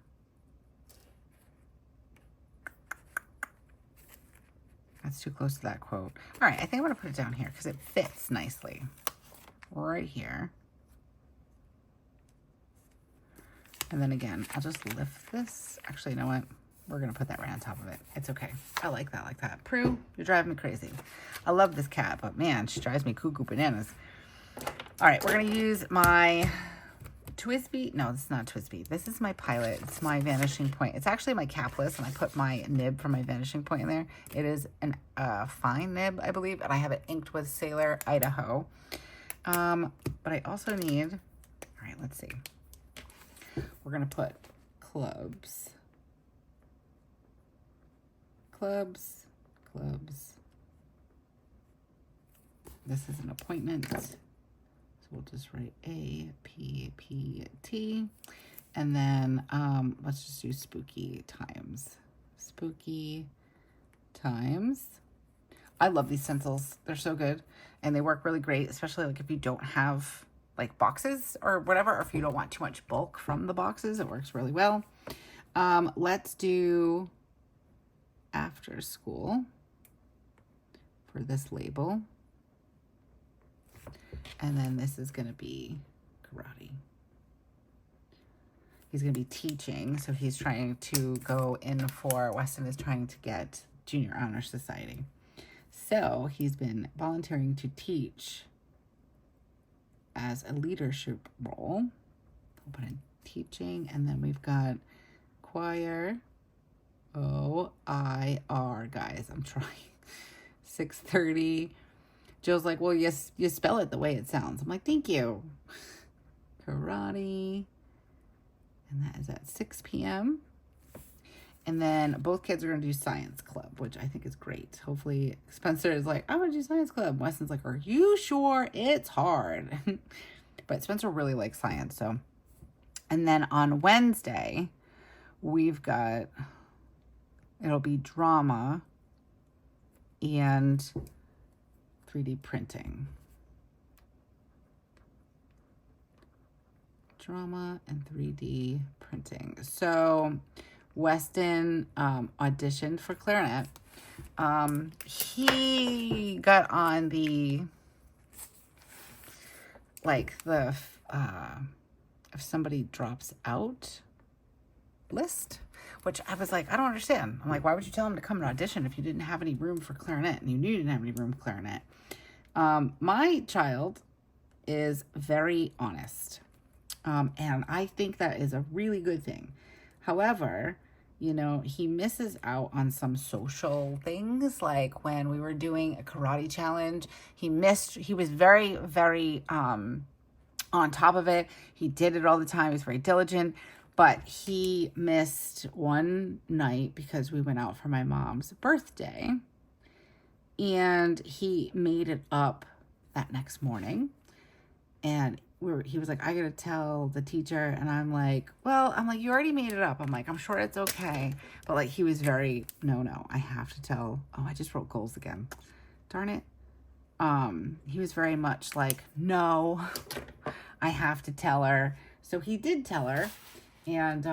that's too close to that quote. All right, I think I'm going to put it down here because it fits nicely right here. And then again, I'll just lift this. Actually, you know what? We're going to put that right on top of it. It's okay. I like that. Prue, you're driving me crazy. I love this cat, but man, she drives me cuckoo bananas. All right, we're going to use my Twisby. No, this is not Twisby. This is my Pilot. It's my vanishing point. It's actually my capless, and I put my nib for my vanishing point in there. It is a fine nib, I believe, and I have it inked with Sailor Idaho. But I also need, all right, let's see. We're going to put clubs. This is an appointment. So we'll just write APPT. And then let's just do spooky times. Spooky times. I love these stencils. They're so good. And they work really great, especially like if you don't have like boxes or whatever, or if you don't want too much bulk from the boxes, it works really well. Let's do after school for this label. And then this is going to be karate. He's going to be teaching, so he's trying to go in for, Weston is trying to get Junior Honor Society. So he's been volunteering to teach as a leadership role. I'll put in teaching, and then we've got choir, O-I-R, guys, I'm trying. 6:30. Joe's like, well, yes, you spell it the way it sounds. I'm like, thank you. Karate. And that is at 6 p.m. And then both kids are going to do science club, which I think is great. Hopefully Spencer is like, I want to do science club. Weston's like, are you sure? It's hard. But Spencer really likes science. So, and then on Wednesday, we've got it'll be drama and 3D printing. Drama and 3D printing. So Weston auditioned for clarinet. He got on the, like, the if somebody drops out list, which I was like, I don't understand. I'm like, why would you tell him to come and audition if you didn't have any room for clarinet and you knew you didn't have any room for clarinet? My child is very honest. And I think that is a really good thing. However, you know, he misses out on some social things. Like when we were doing a karate challenge, he was very, very, on top of it. He did it all the time. He was very diligent, but he missed one night because we went out for my mom's birthday, and he made it up that next morning. And he was like, I gotta tell the teacher. And I'm like, you already made it up. I'm like, I'm sure it's okay. But like, he was very, no, I have to tell. Oh, I just wrote goals again. Darn it. He was very much like, no, I have to tell her. So he did tell her. And,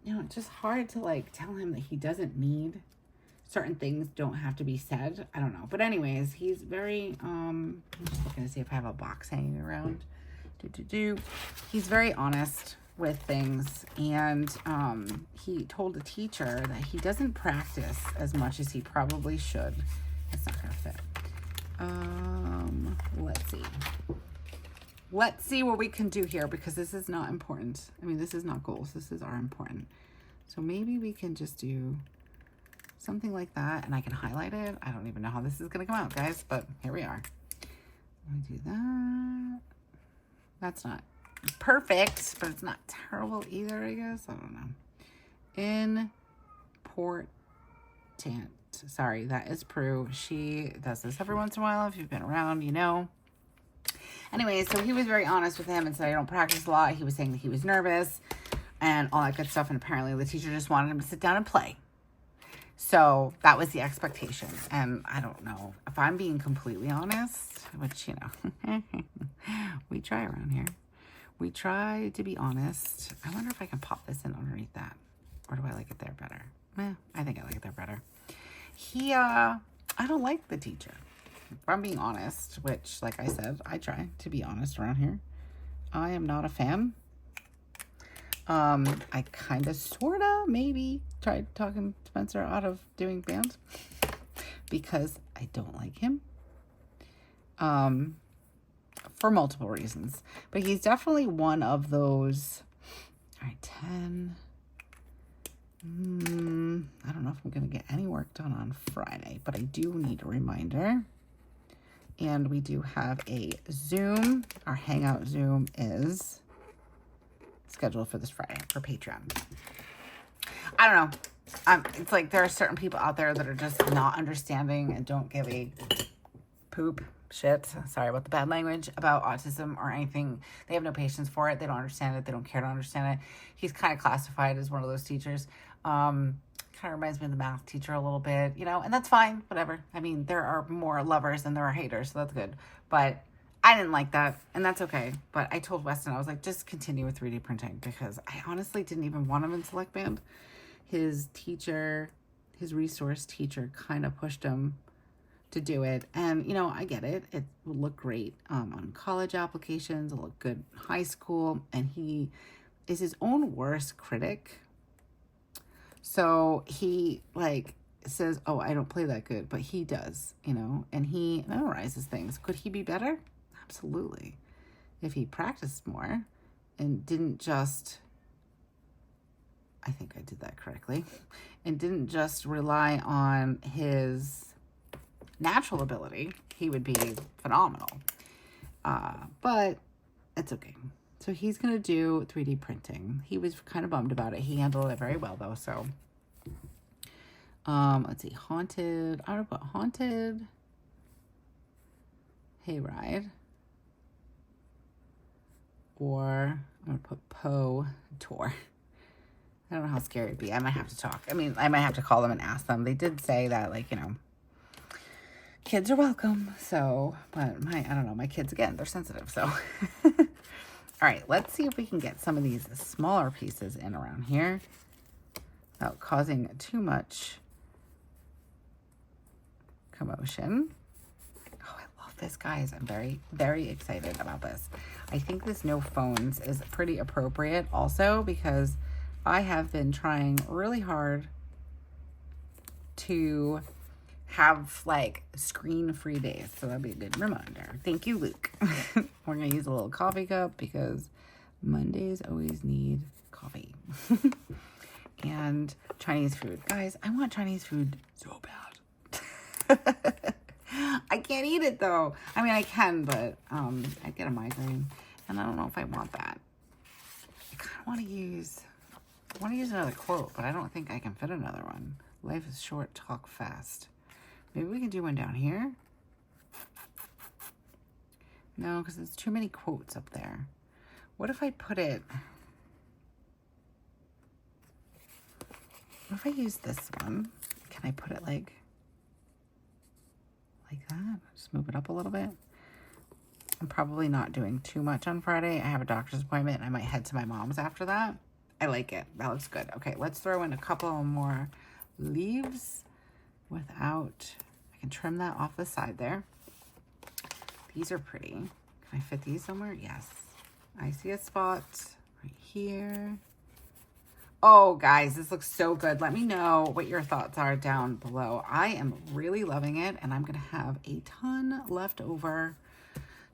you know, it's just hard to like tell him that he doesn't need certain things, don't have to be said. I don't know. But anyways, he's very, I'm just looking to see if I have a box hanging around. He's very honest with things, and he told the teacher that he doesn't practice as much as he probably should. It's not gonna fit. Let's see what we can do here, because this is not important. I mean, this is not goals. This is our important. So maybe we can just do something like that, and I can highlight it. I don't even know how this is gonna come out, guys, but here we are. Let me do that. That's not perfect, but it's not terrible either, I guess. I don't know. Important. Sorry, that is Prue. She does this every once in a while. If you've been around, you know. Anyway, so he was very honest with him and said, I don't practice a lot. He was saying that he was nervous and all that good stuff. And apparently the teacher just wanted him to sit down and play. So that was the expectation. And I don't know if I'm being completely honest, which, you know, we try around here. We try to be honest. I wonder if I can pop this in underneath that. Or do I like it there better? I think I like it there better. I don't like the teacher. If I'm being honest, which, like I said, I try to be honest around here. I am not a fan. I kind of, sort of, maybe tried talking Spencer out of doing band because I don't like him. For multiple reasons. But he's definitely one of those. All right, 10. I don't know if I'm going to get any work done on Friday, but I do need a reminder. And we do have a Zoom. Our Hangout Zoom is scheduled for this Friday for Patreon. I don't know. It's like there are certain people out there that are just not understanding and don't give a poop shit, sorry about the bad language, about autism or anything. They have no patience for it. They don't understand it. They don't care to understand it. He's kind of classified as one of those teachers. Kind of reminds me of the math teacher a little bit, you know, and that's fine, whatever. I mean, there are more lovers than there are haters, so that's good. But I didn't like that, and that's okay. But I told Weston, I was like, just continue with 3D printing, because I honestly didn't even want him in select band. His teacher, his resource teacher, kind of pushed him to do it. And, you know, I get it. It will look great on college applications. It'll look good in high school. And he is his own worst critic. So he, like, says, oh, I don't play that good. But he does, you know, and he memorizes things. Could he be better? Absolutely. If he practiced more and didn't just, I think I did that correctly, and didn't just rely on his natural ability, he would be phenomenal. But it's okay. So he's going to do 3D printing. He was kind of bummed about it. He handled it very well, though. So let's see. Haunted. I'm going to put haunted hayride. Or I'm going to put Poe tour. I don't know how scary it'd be. I might have to talk. I mean, I might have to call them and ask them. They did say that, like, you know, kids are welcome. So, but I don't know. My kids, again, they're sensitive. So, all right, let's see if we can get some of these smaller pieces in around here without causing too much commotion. Oh, I love this, guys. I'm very, very excited about this. I think this no phones is pretty appropriate also because I have been trying really hard to have like screen-free days. So that'd be a good reminder. Thank you, Luke. We're going to use a little coffee cup because Mondays always need coffee. And Chinese food. Guys, I want Chinese food so bad. I can't eat it though. I mean, I can, but I get a migraine and I don't know if I want that. I kind of want to use another quote, but I don't think I can fit another one. Life is short, talk fast. Maybe we can do one down here. No, because there's too many quotes up there. What if I put it... What if I use this one? Can I put it like that? Just move it up a little bit. I'm probably not doing too much on Friday. I have a doctor's appointment and I might head to my mom's after that. I like it. That looks good. Okay, let's throw in a couple more leaves without... I can trim that off the side there. These are pretty. Can I fit these somewhere? Yes. I see a spot right here. Oh, guys, this looks so good. Let me know what your thoughts are down below. I am really loving it, and I'm going to have a ton left over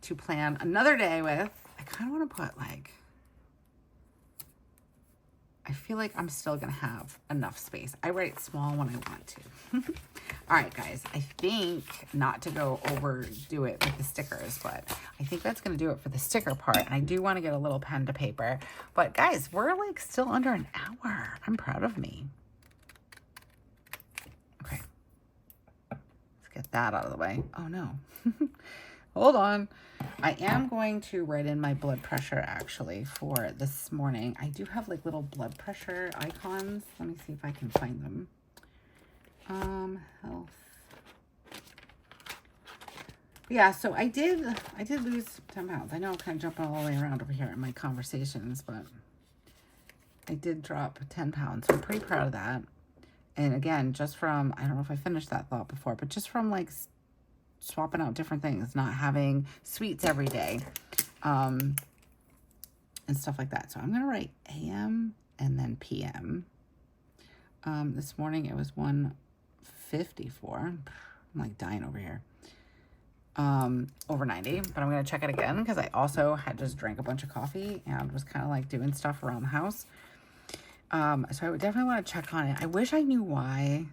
to plan another day with. I kind of want to put, like... I feel like I'm still going to have enough space. I write small when I want to. All right, guys, I think not to go overdo it with the stickers, but I think that's going to do it for the sticker part. And I do want to get a little pen to paper. But, guys, we're, like, still under an hour. I'm proud of me. Okay. Let's get that out of the way. Oh, no. Hold on. I am going to write in my blood pressure, actually, for this morning. I do have, like, little blood pressure icons. Let me see if I can find them. Health. Yeah, so I did lose 10 pounds. I know I'm kind of jumping all the way around over here in my conversations, but I did drop 10 pounds. So I'm pretty proud of that. And again, just from, I don't know if I finished that thought before, but just from, like, swapping out different things, not having sweets every day, and stuff like that. So I'm going to write AM and then PM. This morning it was 154. I'm like dying over here. Over 90, but I'm going to check it again because I also had just drank a bunch of coffee and was kind of like doing stuff around the house. So I would definitely want to check on it. I wish I knew why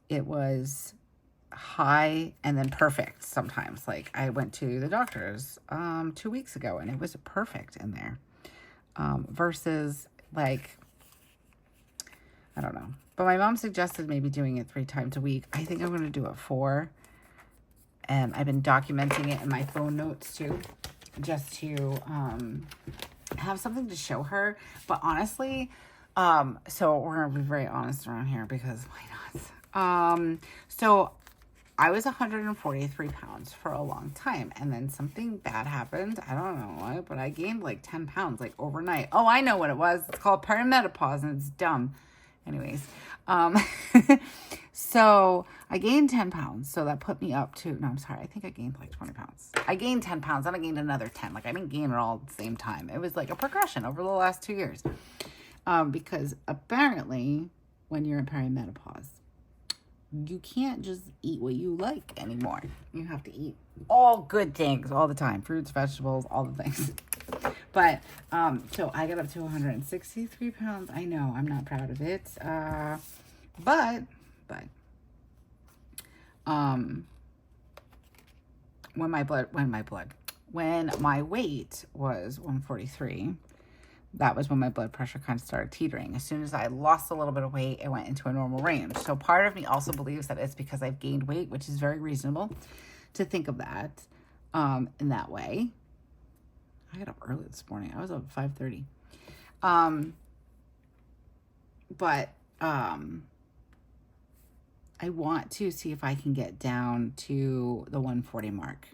it was high and then perfect sometimes. Like I went to the doctor's 2 weeks ago and it was perfect in there, versus like, I don't know. But my mom suggested maybe doing it 3 times a week. I think I'm going to do it 4. And I've been documenting it in my phone notes too, just to have something to show her. But honestly, so we're going to be very honest around here because why not? So I was 143 pounds for a long time. And then something bad happened. I don't know what, but I gained like 10 pounds like overnight. Oh, I know what it was. It's called perimenopause and it's dumb. Anyways, so I gained 10 pounds. So that put me up to, no, I'm sorry. I think I gained like 20 pounds. I gained 10 pounds. Then I gained another 10. Like I didn't gain it all at the same time. It was like a progression over the last 2 years. Because apparently when you're in perimenopause, you can't just eat what you like anymore. You have to eat all good things all the time. Fruits, vegetables, all the things. But, so I got up to 163 pounds. I know, I'm not proud of it. But, when my weight was 143, that was when my blood pressure kind of started teetering. As soon as I lost a little bit of weight, it went into a normal range. So part of me also believes that it's because I've gained weight, which is very reasonable to think of that, in that way. I got up early this morning. I was up at 5:30. but I want to see if I can get down to the 140 mark,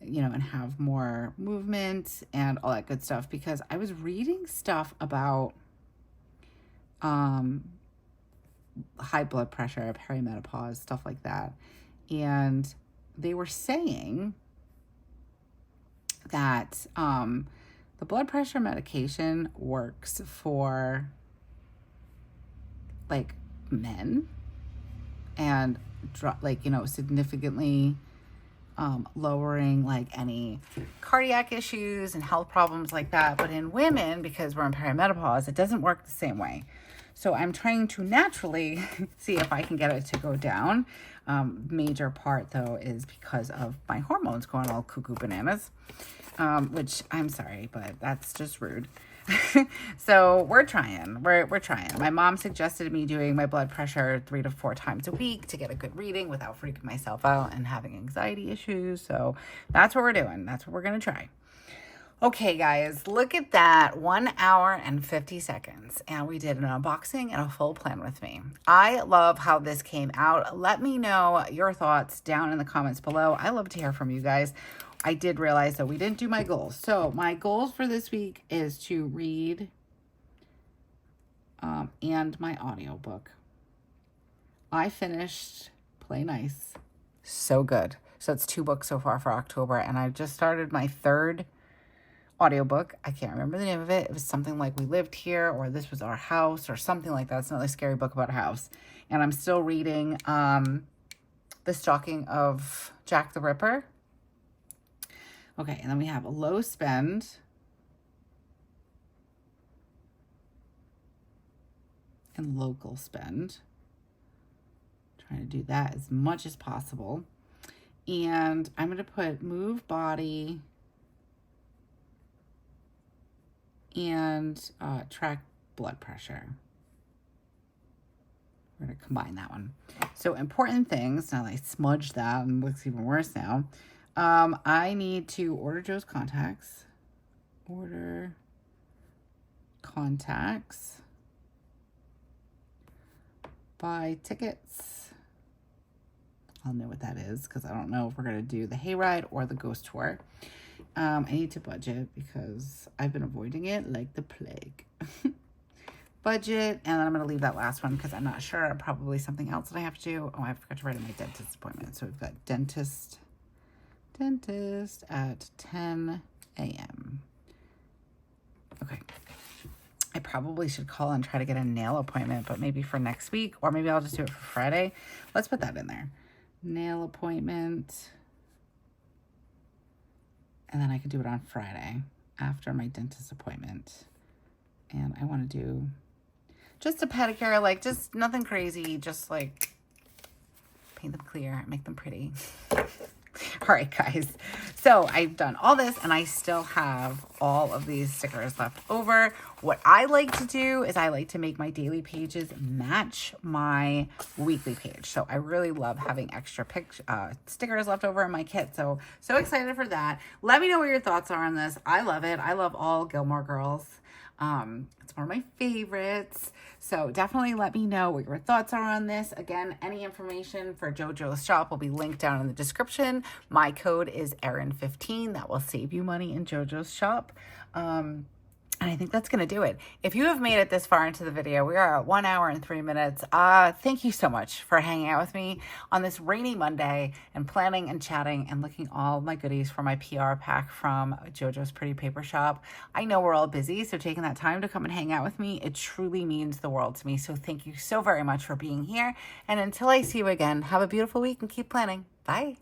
you know, and have more movement and all that good stuff, because I was reading stuff about high blood pressure, perimenopause, stuff like that. And they were saying that the blood pressure medication works for like men and like, you know, significantly lowering like any cardiac issues and health problems like that. But in women, because we're in perimenopause, it doesn't work the same way. So I'm trying to naturally see if I can get it to go down. Major part though is because of my hormones going all cuckoo bananas, which I'm sorry, but that's just rude. So we're trying. We're trying. My mom suggested me doing my blood pressure 3 to 4 times a week to get a good reading without freaking myself out and having anxiety issues. So that's what we're doing. That's what we're going to try. Okay, guys, look at that. 1 hour and 50 seconds. And we did an unboxing and a full plan with me. I love how this came out. Let me know your thoughts down in the comments below. I love to hear from you guys. I did realize that we didn't do my goals. So my goals for this week is to read and my audiobook. I finished Play Nice. So good. So it's 2 books so far for October. And I just started my 3rd audiobook. I can't remember the name of it. It was something like We Lived Here, or This Was Our House, or something like that. It's another scary book about a house. And I'm still reading The Stalking of Jack the Ripper. Okay, and then we have a low spend. And local spend. Trying to do that as much as possible. And I'm going to put move body and track blood pressure. We're going to combine that one. So important things. Now I smudged that and it looks even worse now. I need to order Joe's contacts. Order contacts. Buy tickets. I'll know what that is because I don't know if we're going to do the hayride or the ghost tour. I need to budget because I've been avoiding it like the plague. Budget, and then I'm going to leave that last one because I'm not sure. Probably something else that I have to do. Oh, I forgot to write in my dentist appointment. So we've got dentist at 10 a.m. Okay. I probably should call and try to get a nail appointment, but maybe for next week, or maybe I'll just do it for Friday. Let's put that in there. Nail appointment. And then I could do it on Friday after my dentist appointment. And I want to do just a pedicure, like just nothing crazy, just like paint them clear, make them pretty. All right, guys. So I've done all this and I still have all of these stickers left over. What I like to do is I like to make my daily pages match my weekly page. So I really love having extra stickers left over in my kit. So excited for that. Let me know what your thoughts are on this. I love it. I love all Gilmore Girls. It's one of my favorites. So definitely let me know what your thoughts are on this. Again, any information for JoJo's shop will be linked down in the description. My code is Erin15. That will save you money in JoJo's shop. And I think that's going to do it. If you have made it this far into the video, we are at 1 hour and 3 minutes. Thank you so much for hanging out with me on this rainy Monday and planning and chatting and looking all my goodies for my PR pack from Jojo's Pretty Paper Shop. I know we're all busy, so taking that time to come and hang out with me, it truly means the world to me. So thank you so very much for being here. And until I see you again, have a beautiful week and keep planning. Bye.